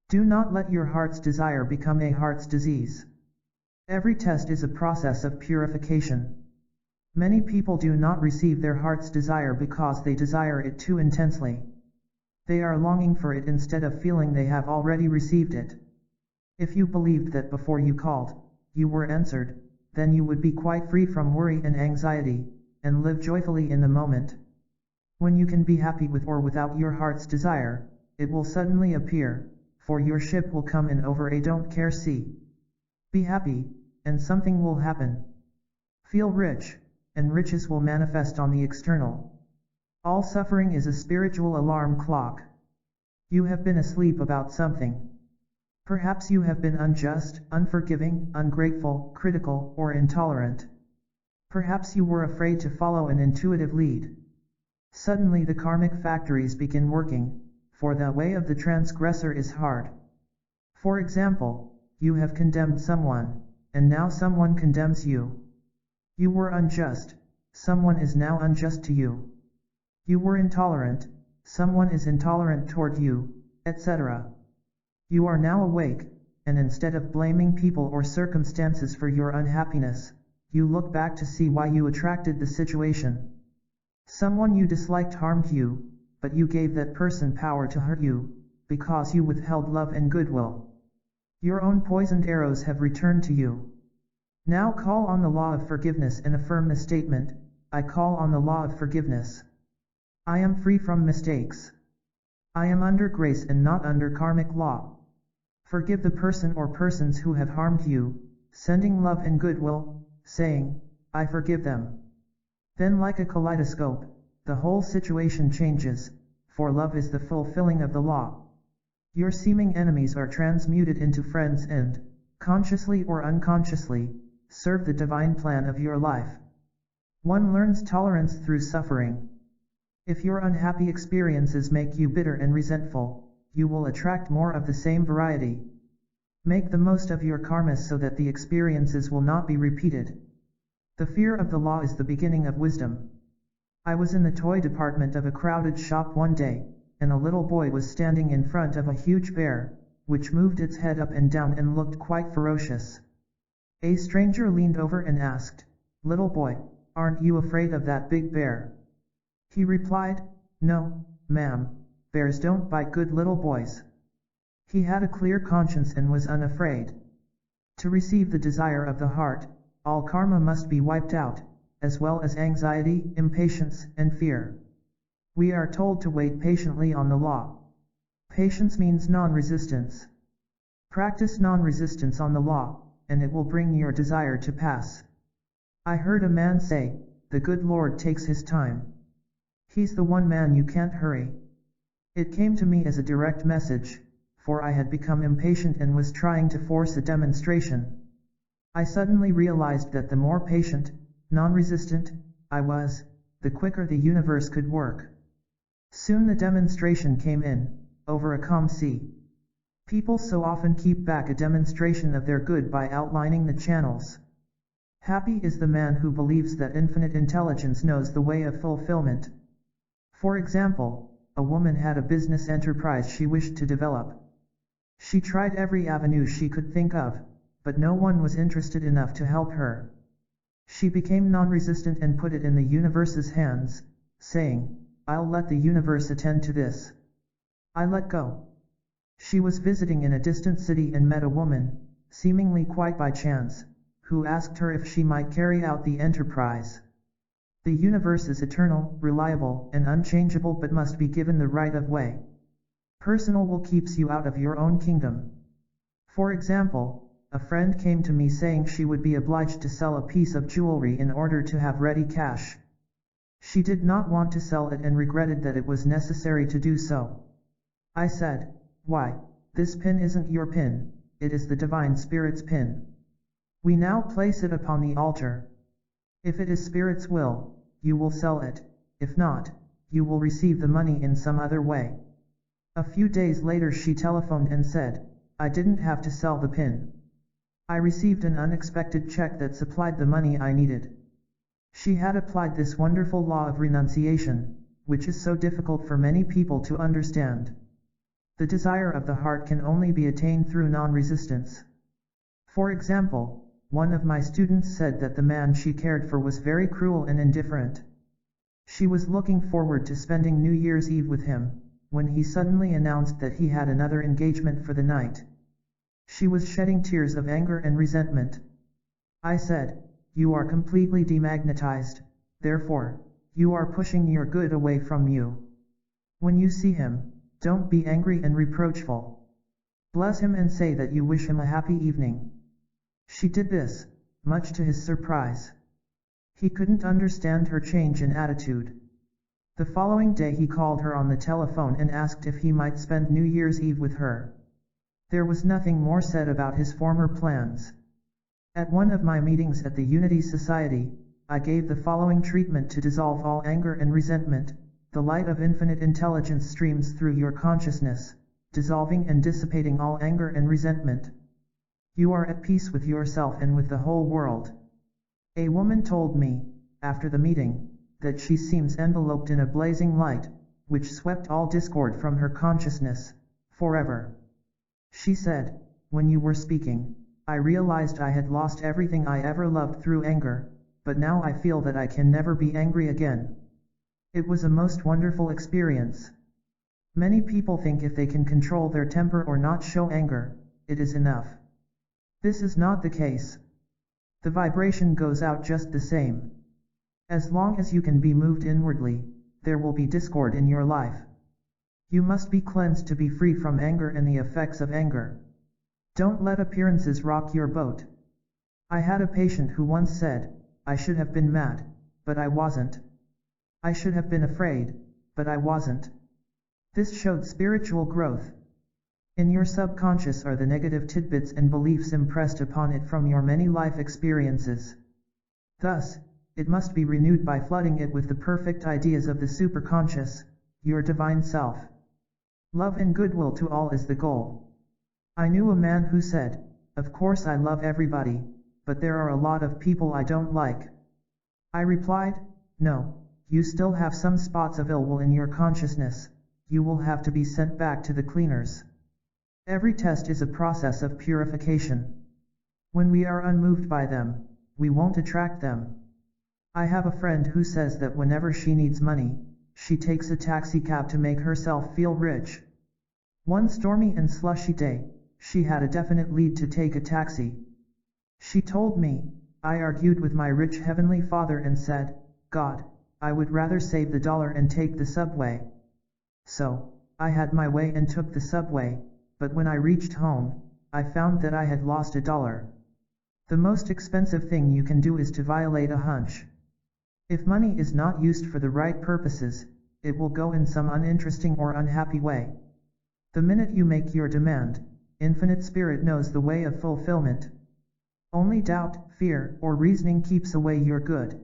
Do not let your heart's desire become a heart's disease. Every test is a process of purification. Many people do not receive their heart's desire because they desire it too intensely. They are longing for it instead of feeling they have already received it. If you believed that before you called, you were answered, then you would be quite free from worry and anxiety, and live joyfully in the moment. When you can be happy with or without your heart's desire, it will suddenly appear, for your ship will come in over a don't care sea. Be happy, and something will happen. Feel rich, and riches will manifest on the external. All suffering is a spiritual alarm clock. You have been asleep about something. Perhaps you have been unjust, unforgiving, ungrateful, critical, or intolerant. Perhaps you were afraid to follow an intuitive lead. Suddenly the karmic factories begin working, for the way of the transgressor is hard. For example, you have condemned someone, and now someone condemns you. You were unjust, someone is now unjust to you. You were intolerant, someone is intolerant toward you, etc. You are now awake, and instead of blaming people or circumstances for your unhappiness, you look back to see why you attracted the situation. Someone you disliked harmed you, but you gave that person power to hurt you, because you withheld love and goodwill. Your own poisoned arrows have returned to you. Now call on the law of forgiveness and affirm the statement, I call on the law of forgiveness. I am free from mistakes. I am under grace and not under karmic law. Forgive the person or persons who have harmed you, sending love and goodwill, saying, I forgive them. Then like a kaleidoscope, the whole situation changes, for love is the fulfilling of the law. Your seeming enemies are transmuted into friends and, consciously or unconsciously, serve the divine plan of your life. One learns tolerance through suffering. If your unhappy experiences make you bitter and resentful, you will attract more of the same variety. Make the most of your karmas so that the experiences will not be repeated. The fear of the law is the beginning of wisdom. I was in the toy department of a crowded shop one day, and a little boy was standing in front of a huge bear, which moved its head up and down and looked quite ferocious. A stranger leaned over and asked, "Little boy, aren't you afraid of that big bear?" He replied, "No, ma'am, bears don't bite good little boys." He had a clear conscience and was unafraid. To receive the desire of the heart, all karma must be wiped out, as well as anxiety, impatience, and fear. We are told to wait patiently on the law. Patience means non-resistance. Practice non-resistance on the law, and it will bring your desire to pass. I heard a man say, the good Lord takes his time. He's the one man you can't hurry. It came to me as a direct message, for I had become impatient and was trying to force a demonstration. I suddenly realized that the more patient, non-resistant, I was, the quicker the universe could work. Soon the demonstration came in, over a calm sea. People so often keep back a demonstration of their good by outlining the channels. Happy is the man who believes that infinite intelligence knows the way of fulfillment. For example, a woman had a business enterprise she wished to develop. She tried every avenue she could think of, but no one was interested enough to help her. She became non-resistant and put it in the universe's hands, saying, I'll let the universe attend to this. I let go. She was visiting in a distant city and met a woman, seemingly quite by chance, who asked her if she might carry out the enterprise. The universe is eternal, reliable, and unchangeable but must be given the right of way. Personal will keeps you out of your own kingdom. For example, a friend came to me saying she would be obliged to sell a piece of jewelry in order to have ready cash. She did not want to sell it and regretted that it was necessary to do so. I said, why, this pin isn't your pin, it is the Divine Spirit's pin. We now place it upon the altar. If it is Spirit's will, you will sell it, if not, you will receive the money in some other way. A few days later she telephoned and said, I didn't have to sell the pin. I received an unexpected check that supplied the money I needed. She had applied this wonderful law of renunciation, which is so difficult for many people to understand. The desire of the heart can only be attained through non-resistance. For example, one of my students said that the man she cared for was very cruel and indifferent. She was looking forward to spending New Year's Eve with him, when he suddenly announced that he had another engagement for the night. She was shedding tears of anger and resentment. I said, you are completely demagnetized, therefore, you are pushing your good away from you. When you see him, don't be angry and reproachful. Bless him and say that you wish him a happy evening. She did this, much to his surprise. He couldn't understand her change in attitude. The following day he called her on the telephone and asked if he might spend New Year's Eve with her. There was nothing more said about his former plans. At one of my meetings at the Unity Society, I gave the following treatment to dissolve all anger and resentment. The light of infinite intelligence streams through your consciousness, dissolving and dissipating all anger and resentment. You are at peace with yourself and with the whole world. A woman told me, after the meeting, that she seems enveloped in a blazing light, which swept all discord from her consciousness, forever. She said, when you were speaking, I realized I had lost everything I ever loved through anger, but now I feel that I can never be angry again. It was a most wonderful experience. Many people think if they can control their temper or not show anger, it is enough. This is not the case. The vibration goes out just the same. As long as you can be moved inwardly, there will be discord in your life. You must be cleansed to be free from anger and the effects of anger. Don't let appearances rock your boat. I had a patient who once said, I should have been mad, but I wasn't. I should have been afraid, but I wasn't. This showed spiritual growth. In your subconscious are the negative tidbits and beliefs impressed upon it from your many life experiences. Thus, it must be renewed by flooding it with the perfect ideas of the superconscious, your divine self. Love and goodwill to all is the goal. I knew a man who said, of course I love everybody, but there are a lot of people I don't like. I replied, no, you still have some spots of ill will in your consciousness, you will have to be sent back to the cleaners. Every test is a process of purification. When we are unmoved by them, we won't attract them. I have a friend who says that whenever she needs money, she takes a taxi cab to make herself feel rich. One stormy and slushy day, she had a definite lead to take a taxi. She told me, I argued with my rich heavenly Father and said, God, I would rather save the dollar and take the subway. So, I had my way and took the subway, but when I reached home, I found that I had lost $1. The most expensive thing you can do is to violate a hunch. If money is not used for the right purposes, it will go in some uninteresting or unhappy way. The minute you make your demand, Infinite Spirit knows the way of fulfillment. Only doubt, fear, or reasoning keeps away your good.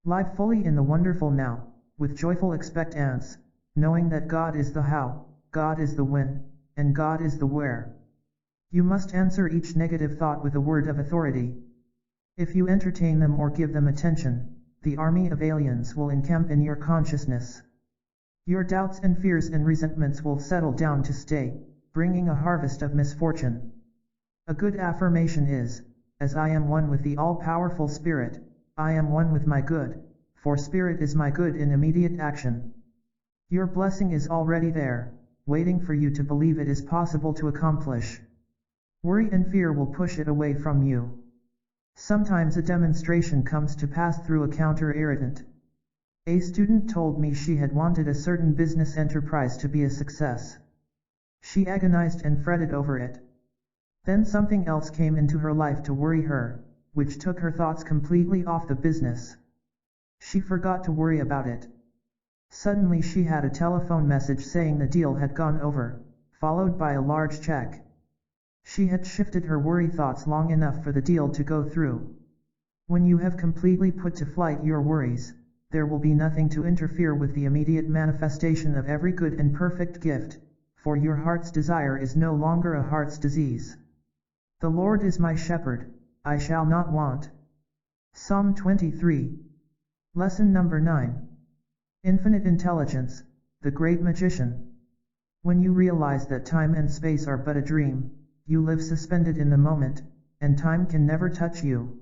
Live fully in the wonderful now, with joyful expectance, knowing that God is the how, God is the when, and God is the where. You must answer each negative thought with a word of authority. If you entertain them or give them attention, the army of aliens will encamp in your consciousness. Your doubts and fears and resentments will settle down to stay, bringing a harvest of misfortune. A good affirmation is, as I am one with the all-powerful Spirit, I am one with my good, for Spirit is my good in immediate action. Your blessing is already there, waiting for you to believe it is possible to accomplish. Worry and fear will push it away from you. Sometimes a demonstration comes to pass through a counter-irritant. A student told me she had wanted a certain business enterprise to be a success. She agonized and fretted over it. Then something else came into her life to worry her, which took her thoughts completely off the business. She forgot to worry about it. Suddenly she had a telephone message saying the deal had gone over, followed by a large check. She had shifted her worry thoughts long enough for the deal to go through. When you have completely put to flight your worries, there will be nothing to interfere with the immediate manifestation of every good and perfect gift, for your heart's desire is no longer a heart's disease. The Lord is my shepherd, I shall not want. Psalm 23. Lesson number 9. Infinite Intelligence, the Great Magician. When you realize that time and space are but a dream, you live suspended in the moment, and time can never touch you.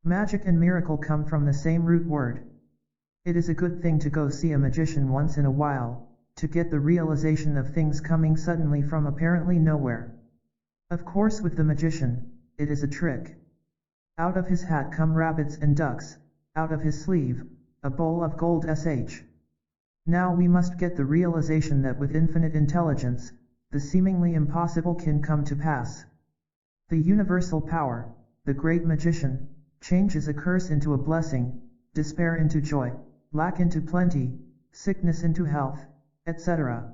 Magic and miracle come from the same root word. It is a good thing to go see a magician once in a while, to get the realization of things coming suddenly from apparently nowhere. Of course, with the magician, it is a trick. Out of his hat come rabbits and ducks, out of his sleeve, a bowl of gold sh. Now we must get the realization that with infinite intelligence, the seemingly impossible can come to pass. The universal power, the great magician, changes a curse into a blessing, despair into joy, lack into plenty, sickness into health, etc.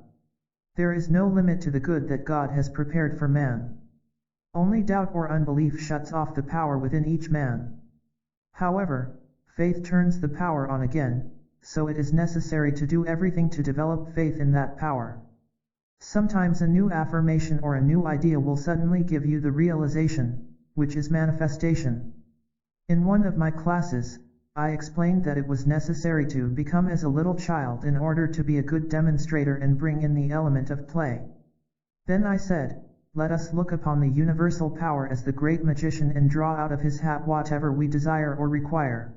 There is no limit to the good that God has prepared for man. Only doubt or unbelief shuts off the power within each man. However, faith turns the power on again, so it is necessary to do everything to develop faith in that power. Sometimes a new affirmation or a new idea will suddenly give you the realization, which is manifestation. In one of my classes, I explained that it was necessary to become as a little child in order to be a good demonstrator and bring in the element of play. Then I said, let us look upon the universal power as the great magician and draw out of his hat whatever we desire or require.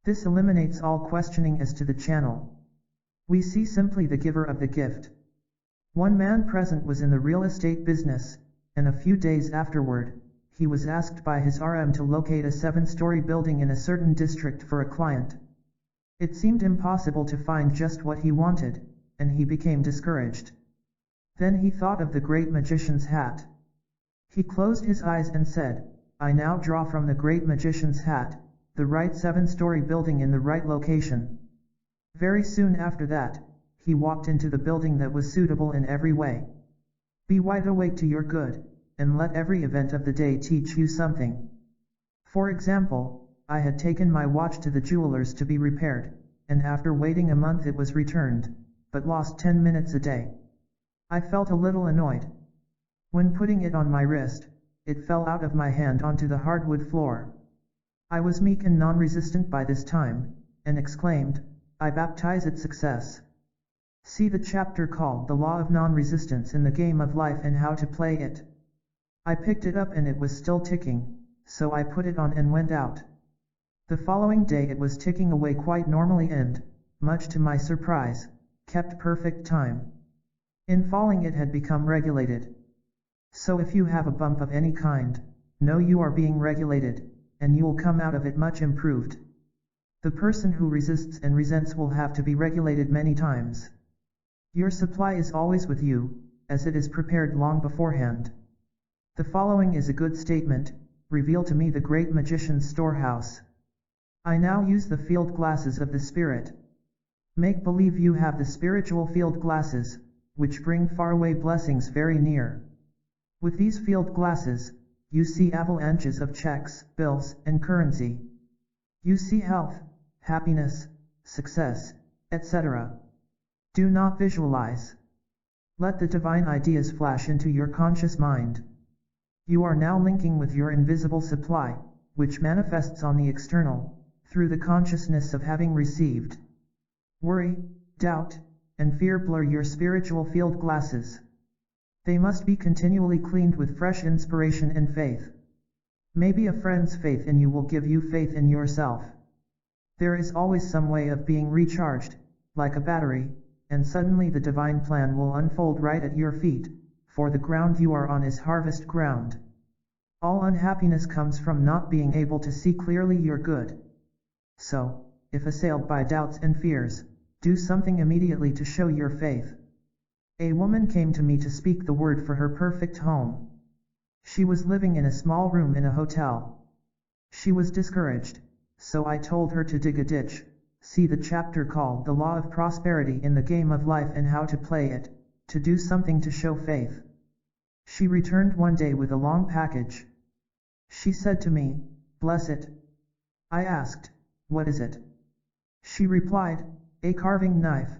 This eliminates all questioning as to the channel. We see simply the giver of the gift. One man present was in the real estate business, and a few days afterward, he was asked by his RM to locate a 7-story building in a certain district for a client. It seemed impossible to find just what he wanted, and he became discouraged. Then he thought of the great magician's hat. He closed his eyes and said, I now draw from the great magician's hat, the right 7-story building in the right location. Very soon after that, he walked into the building that was suitable in every way. Be wide awake to your good, and let every event of the day teach you something. For example, I had taken my watch to the jeweler's to be repaired, and after waiting a month it was returned, but lost 10 minutes a day. I felt a little annoyed. When putting it on my wrist, it fell out of my hand onto the hardwood floor. I was meek and non-resistant by this time, and exclaimed, I baptize it success. See the chapter called The Law of Non-Resistance in the Game of Life and How to Play It. I picked it up and it was still ticking, so I put it on and went out. The following day it was ticking away quite normally and, much to my surprise, kept perfect time. In falling it had become regulated. So if you have a bump of any kind, know you are being regulated, and you will come out of it much improved. The person who resists and resents will have to be regulated many times. Your supply is always with you, as it is prepared long beforehand. The following is a good statement, reveal to me the great magician's storehouse. I now use the field glasses of the Spirit. Make believe you have the spiritual field glasses, which bring faraway blessings very near. With these field glasses, you see avalanches of checks, bills, and currency. You see health, happiness, success, etc. Do not visualize. Let the divine ideas flash into your conscious mind. You are now linking with your invisible supply, which manifests on the external, through the consciousness of having received. Worry, doubt, and fear blur your spiritual field glasses. They must be continually cleaned with fresh inspiration and faith. Maybe a friend's faith in you will give you faith in yourself. There is always some way of being recharged, like a battery, and suddenly the divine plan will unfold right at your feet, for the ground you are on is harvest ground. All unhappiness comes from not being able to see clearly your good. So, if assailed by doubts and fears, do something immediately to show your faith. A woman came to me to speak the word for her perfect home. She was living in a small room in a hotel. She was discouraged, so I told her to dig a ditch, see the chapter called The Law of Prosperity in the Game of Life and how to play it, to do something to show faith. She returned one day with a long package. She said to me, "Bless it." I asked, "What is it?" She replied, "A carving knife.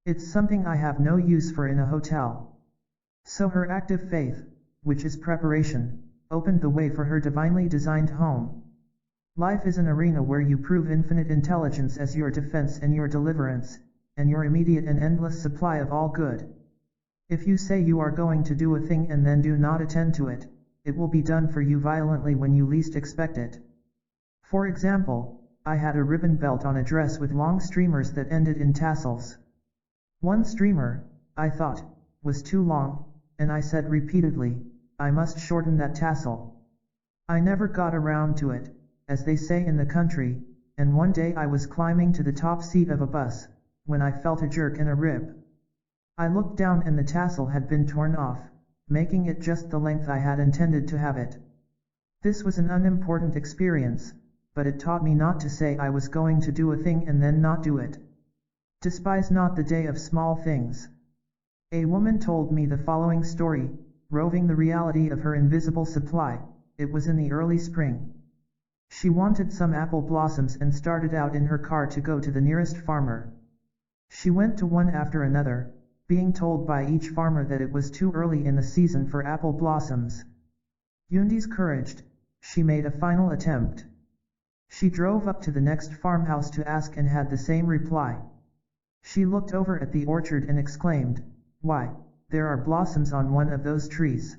It's something I have no use for in a hotel." So her active faith, which is preparation, opened the way for her divinely designed home. Life is an arena where you prove infinite intelligence as your defense and your deliverance, and your immediate and endless supply of all good. If you say you are going to do a thing and then do not attend to it, it will be done for you violently when you least expect it. For example, I had a ribbon belt on a dress with long streamers that ended in tassels. One streamer, I thought, was too long, and I said repeatedly, "I must shorten that tassel." I never got around to it, as they say in the country, and one day I was climbing to the top seat of a bus, when I felt a jerk in a rib. I looked down and the tassel had been torn off, making it just the length I had intended to have it. This was an unimportant experience, but it taught me not to say I was going to do a thing and then not do it. Despise not the day of small things. A woman told me the following story, roving the reality of her invisible supply. It was in the early spring. She wanted some apple blossoms and started out in her car to go to the nearest farmer. She went to one after another, being told by each farmer that it was too early in the season for apple blossoms. Undiscouraged, she made a final attempt. She drove up to the next farmhouse to ask and had the same reply. She looked over at the orchard and exclaimed, "Why, there are blossoms on one of those trees."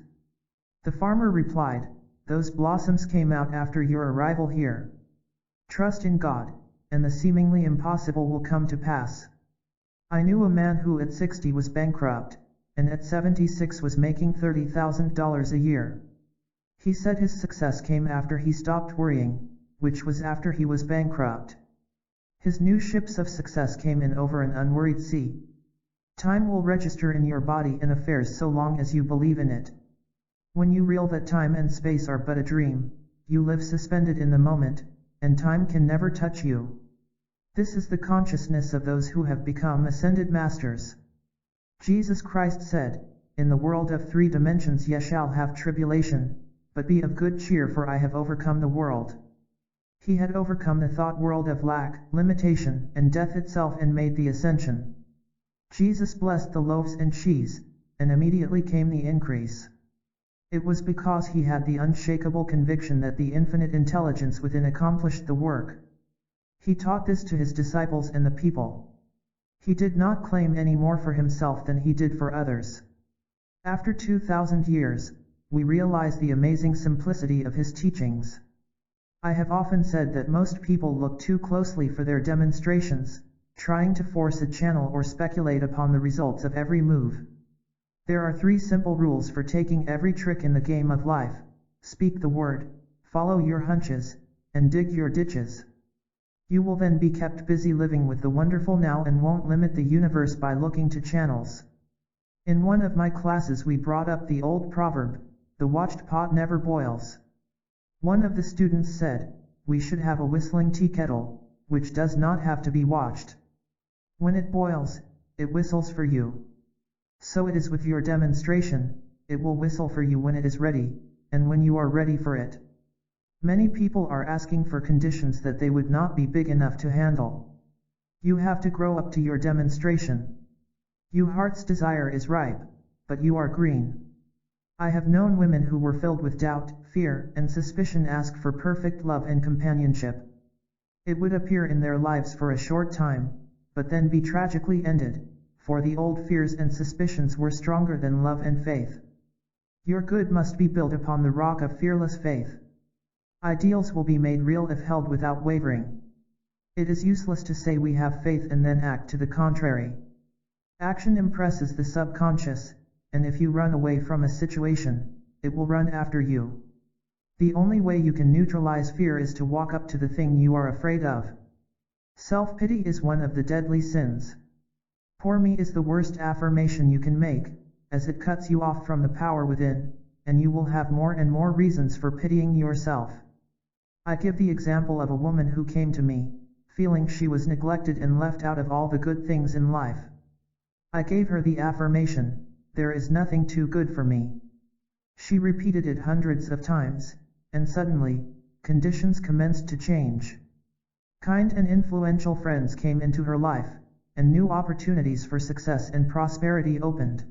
The farmer replied, "Those blossoms came out after your arrival here. Trust in God, and the seemingly impossible will come to pass." I knew a man who at 60 was bankrupt, and at 76 was making $30,000 a year. He said his success came after he stopped worrying, which was after he was bankrupt. His new ships of success came in over an unworried sea. Time will register in your body and affairs so long as you believe in it. When you realize that time and space are but a dream, you live suspended in the moment, and time can never touch you. This is the consciousness of those who have become ascended masters. Jesus Christ said, "In the world of 3 dimensions ye shall have tribulation, but be of good cheer, for I have overcome the world." He had overcome the thought world of lack, limitation, and death itself and made the ascension. Jesus blessed the loaves and cheese, and immediately came the increase. It was because he had the unshakable conviction that the infinite intelligence within accomplished the work. He taught this to his disciples and the people. He did not claim any more for himself than he did for others. After 2,000 years, we realize the amazing simplicity of his teachings. I have often said that most people look too closely for their demonstrations, trying to force a channel or speculate upon the results of every move. There are 3 simple rules for taking every trick in the game of life: speak the word, follow your hunches, and dig your ditches. You will then be kept busy living with the wonderful now and won't limit the universe by looking to channels. In one of my classes we brought up the old proverb, "The watched pot never boils." One of the students said, "We should have a whistling tea kettle, which does not have to be watched. When it boils, it whistles for you. So it is with your demonstration, it will whistle for you when it is ready, and when you are ready for it." Many people are asking for conditions that they would not be big enough to handle. You have to grow up to your demonstration. Your heart's desire is ripe, but you are green. I have known women who were filled with doubt, fear, and suspicion ask for perfect love and companionship. It would appear in their lives for a short time, but then be tragically ended, for the old fears and suspicions were stronger than love and faith. Your good must be built upon the rock of fearless faith. Ideals will be made real if held without wavering. It is useless to say we have faith and then act to the contrary. Action impresses the subconscious, and if you run away from a situation, it will run after you. The only way you can neutralize fear is to walk up to the thing you are afraid of. Self-pity is one of the deadly sins. Poor me is the worst affirmation you can make, as it cuts you off from the power within, and you will have more and more reasons for pitying yourself. I give the example of a woman who came to me, feeling she was neglected and left out of all the good things in life. I gave her the affirmation, "There is nothing too good for me." She repeated it hundreds of times, and suddenly, conditions commenced to change. Kind and influential friends came into her life, and new opportunities for success and prosperity opened.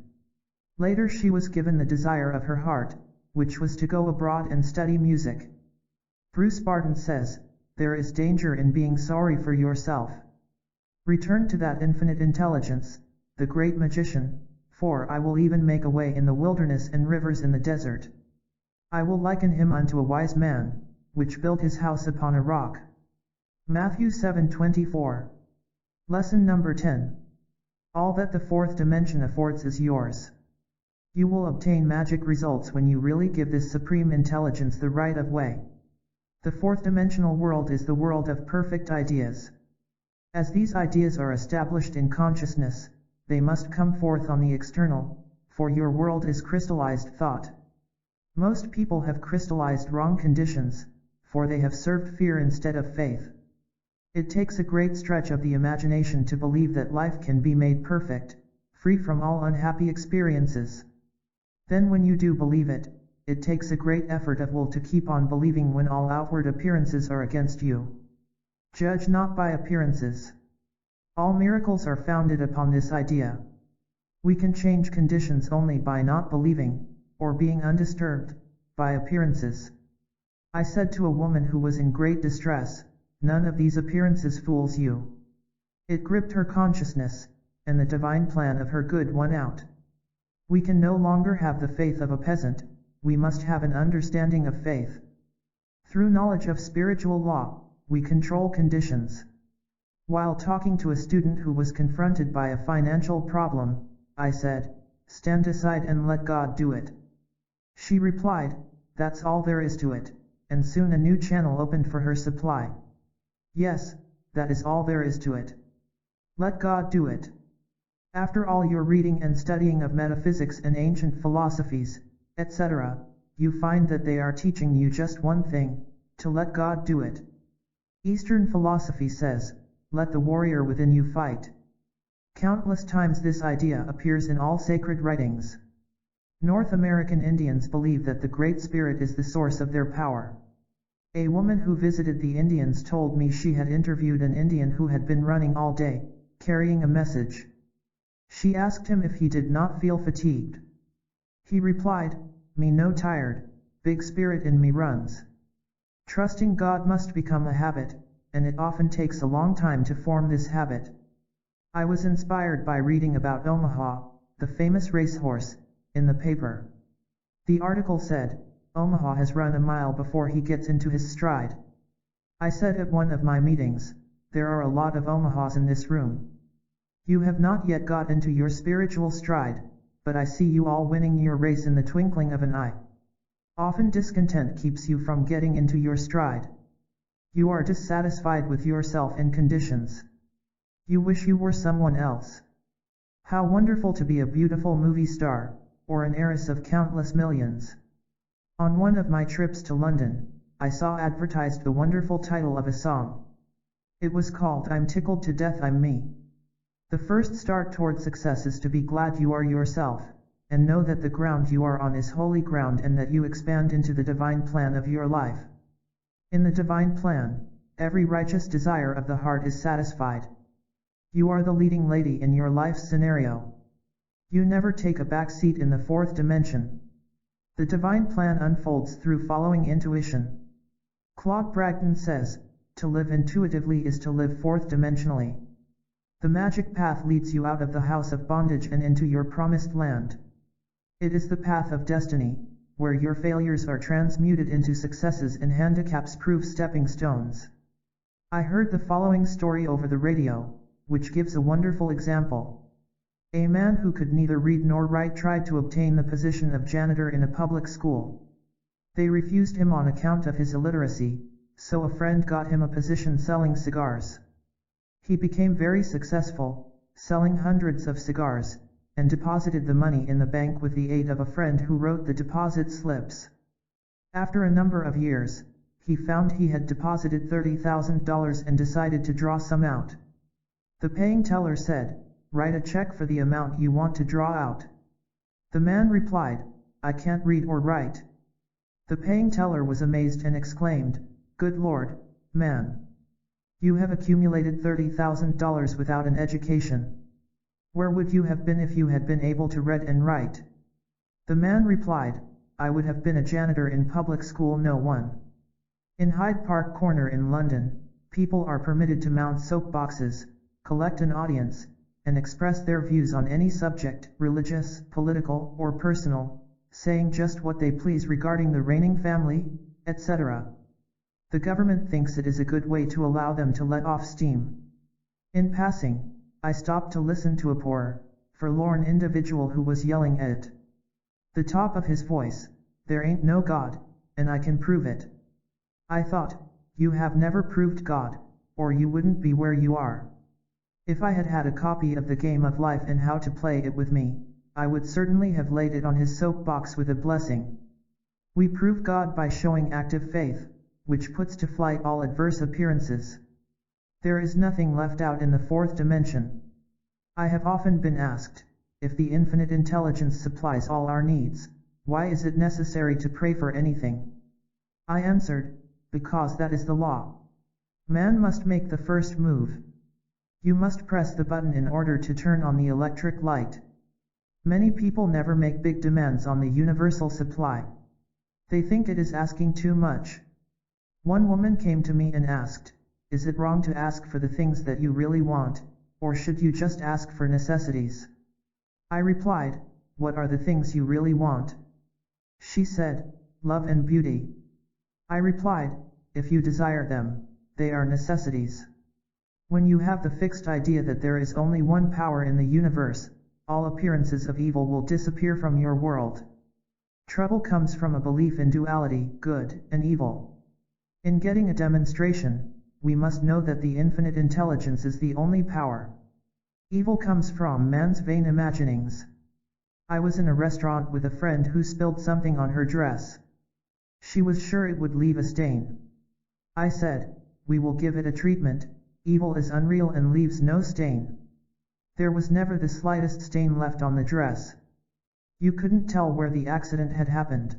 Later she was given the desire of her heart, which was to go abroad and study music. Bruce Barton says, "There is danger in being sorry for yourself. Return to that infinite intelligence, the great magician, for I will even make a way in the wilderness and rivers in the desert. I will liken him unto a wise man, which built his house upon a rock." Matthew 7:24. Lesson number 10. All that the fourth dimension affords is yours. You will obtain magic results when you really give this supreme intelligence the right of way. The fourth dimensional world is the world of perfect ideas. As these ideas are established in consciousness, they must come forth on the external, for your world is crystallized thought. Most people have crystallized wrong conditions, for they have served fear instead of faith. It takes a great stretch of the imagination to believe that life can be made perfect, free from all unhappy experiences. Then when you do believe it, it takes a great effort of will to keep on believing when all outward appearances are against you. Judge not by appearances. All miracles are founded upon this idea. We can change conditions only by not believing, or being undisturbed, by appearances. I said to a woman who was in great distress, "None of these appearances fools you." It gripped her consciousness, and the divine plan of her good won out. We can no longer have the faith of a peasant, we must have an understanding of faith. Through knowledge of spiritual law, we control conditions. While talking to a student who was confronted by a financial problem, I said, "Stand aside and let God do it." She replied, "That's all there is to it," and soon a new channel opened for her supply. Yes, that is all there is to it. Let God do it. After all your reading and studying of metaphysics and ancient philosophies, etc., you find that they are teaching you just one thing, to let God do it. Eastern philosophy says, "Let the warrior within you fight." Countless times this idea appears in all sacred writings. North American Indians believe that the Great Spirit is the source of their power. A woman who visited the Indians told me she had interviewed an Indian who had been running all day, carrying a message. She asked him if he did not feel fatigued. He replied, "Me no tired, big spirit in me runs." Trusting God must become a habit, and it often takes a long time to form this habit. I was inspired by reading about Omaha, the famous racehorse, in the paper. The article said, "Omaha has run a mile before he gets into his stride." I said at one of my meetings, "There are a lot of Omahas in this room. You have not yet got into your spiritual stride, but I see you all winning your race in the twinkling of an eye." Often discontent keeps you from getting into your stride. You are dissatisfied with yourself and conditions. You wish you were someone else. How wonderful to be a beautiful movie star, or an heiress of countless millions. On one of my trips to London, I saw advertised the wonderful title of a song. It was called I'm Tickled to Death I'm Me. The first start toward success is to be glad you are yourself, and know that the ground you are on is holy ground and that you expand into the divine plan of your life. In the divine plan, every righteous desire of the heart is satisfied. You are the leading lady in your life's scenario. You never take a back seat in the fourth dimension. The divine plan unfolds through following intuition. Claude Bragdon says, to live intuitively is to live fourth dimensionally. The magic path leads you out of the house of bondage and into your promised land. It is the path of destiny, where your failures are transmuted into successes and handicaps prove stepping stones. I heard the following story over the radio, which gives a wonderful example. A man who could neither read nor write tried to obtain the position of janitor in a public school. They refused him on account of his illiteracy, so a friend got him a position selling cigars. He became very successful, selling hundreds of cigars, and deposited the money in the bank with the aid of a friend who wrote the deposit slips. After a number of years, he found he had deposited $30,000 and decided to draw some out. The paying teller said, "Write a check for the amount you want to draw out." The man replied, "I can't read or write." The paying teller was amazed and exclaimed, "Good Lord, man! You have accumulated $30,000 without an education. Where would you have been if you had been able to read and write?" The man replied, "I would have been a janitor in public school No. 1. In Hyde Park Corner in London, people are permitted to mount soapboxes, collect an audience, and express their views on any subject, religious, political, or personal, saying just what they please regarding the reigning family, etc. The government thinks it is a good way to allow them to let off steam. In passing, I stopped to listen to a poor, forlorn individual who was yelling at the top of his voice, "There ain't no God, and I can prove it." I thought, you have never proved God, or you wouldn't be where you are. If I had had a copy of the game of life and how to play it with me, I would certainly have laid it on his soapbox with a blessing. We prove God by showing active faith, which puts to flight all adverse appearances. There is nothing left out in the fourth dimension. I have often been asked, if the infinite intelligence supplies all our needs, why is it necessary to pray for anything? I answered, because that is the law. Man must make the first move. You must press the button in order to turn on the electric light. Many people never make big demands on the universal supply. They think it is asking too much. One woman came to me and asked, "Is it wrong to ask for the things that you really want, or should you just ask for necessities?" I replied, "What are the things you really want?" She said, "Love and beauty." I replied, "If you desire them, they are necessities. When you have the fixed idea that there is only one power in the universe, all appearances of evil will disappear from your world. Trouble comes from a belief in duality, good and evil. In getting a demonstration, we must know that the infinite intelligence is the only power. Evil comes from man's vain imaginings. I was in a restaurant with a friend who spilled something on her dress. She was sure it would leave a stain. I said, "We will give it a treatment. Evil is unreal and leaves no stain." There was never the slightest stain left on the dress. You couldn't tell where the accident had happened.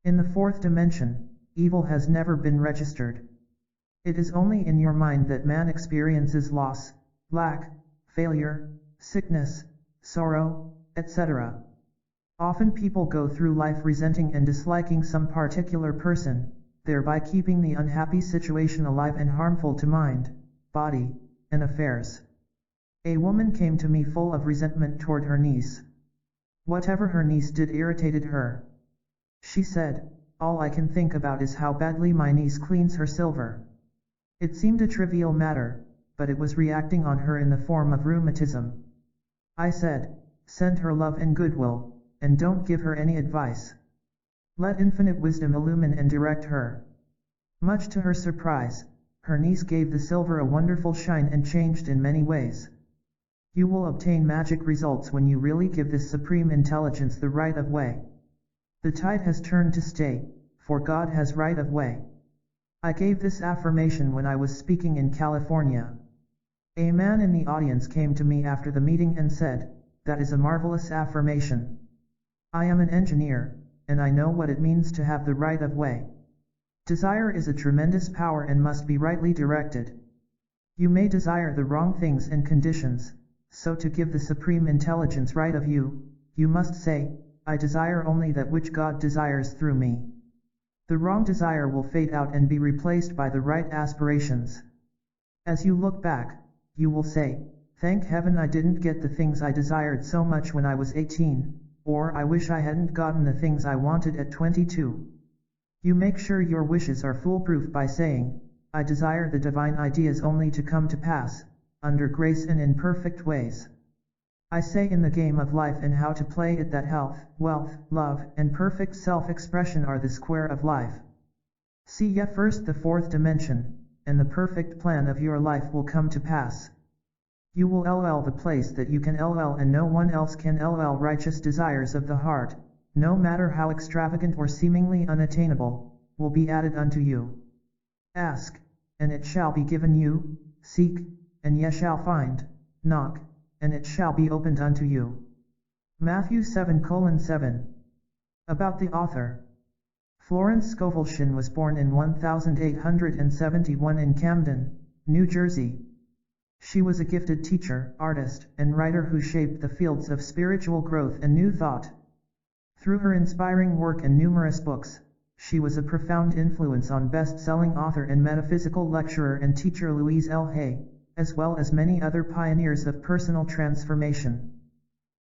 In the fourth dimension, evil has never been registered. It is only in your mind that man experiences loss, lack, failure, sickness, sorrow, etc. Often people go through life resenting and disliking some particular person, thereby keeping the unhappy situation alive and harmful to mind, body, and affairs. A woman came to me full of resentment toward her niece. Whatever her niece did irritated her. She said, "All I can think about is how badly my niece cleans her silver." It seemed a trivial matter, but it was reacting on her in the form of rheumatism. I said, "Send her love and goodwill, and don't give her any advice. Let infinite wisdom illumine and direct her." Much to her surprise, her niece gave the silver a wonderful shine and changed in many ways. You will obtain magic results when you really give this supreme intelligence the right of way. The tide has turned to stay, for God has right of way. I gave this affirmation when I was speaking in California. A man in the audience came to me after the meeting and said, "That is a marvelous affirmation. I am an engineer, and I know what it means to have the right of way. Desire is a tremendous power and must be rightly directed. You may desire the wrong things and conditions, so to give the supreme intelligence right of you, you must say, I desire only that which God desires through me. The wrong desire will fade out and be replaced by the right aspirations. As you look back, you will say, thank heaven I didn't get the things I desired so much when I was 18, or I wish I hadn't gotten the things I wanted at 22. You make sure your wishes are foolproof by saying, I desire the divine ideas only to come to pass, under grace and in perfect ways. I say in the game of life and how to play it that health, wealth, love, and perfect self-expression are the square of life. See yet first the fourth dimension, and the perfect plan of your life will come to pass. You will LL the place that you can LL and no one else can LL righteous desires of the heart, no matter how extravagant or seemingly unattainable, will be added unto you. Ask, and it shall be given you, seek, and ye shall find, knock, and it shall be opened unto you. Matthew 7:7. About the author. Florence Scovel Shinn was born in 1871 in Camden, New Jersey. She was a gifted teacher, artist, and writer who shaped the fields of spiritual growth and new thought. Through her inspiring work and numerous books, she was a profound influence on best-selling author and metaphysical lecturer and teacher Louise L. Hay, as well as many other pioneers of personal transformation.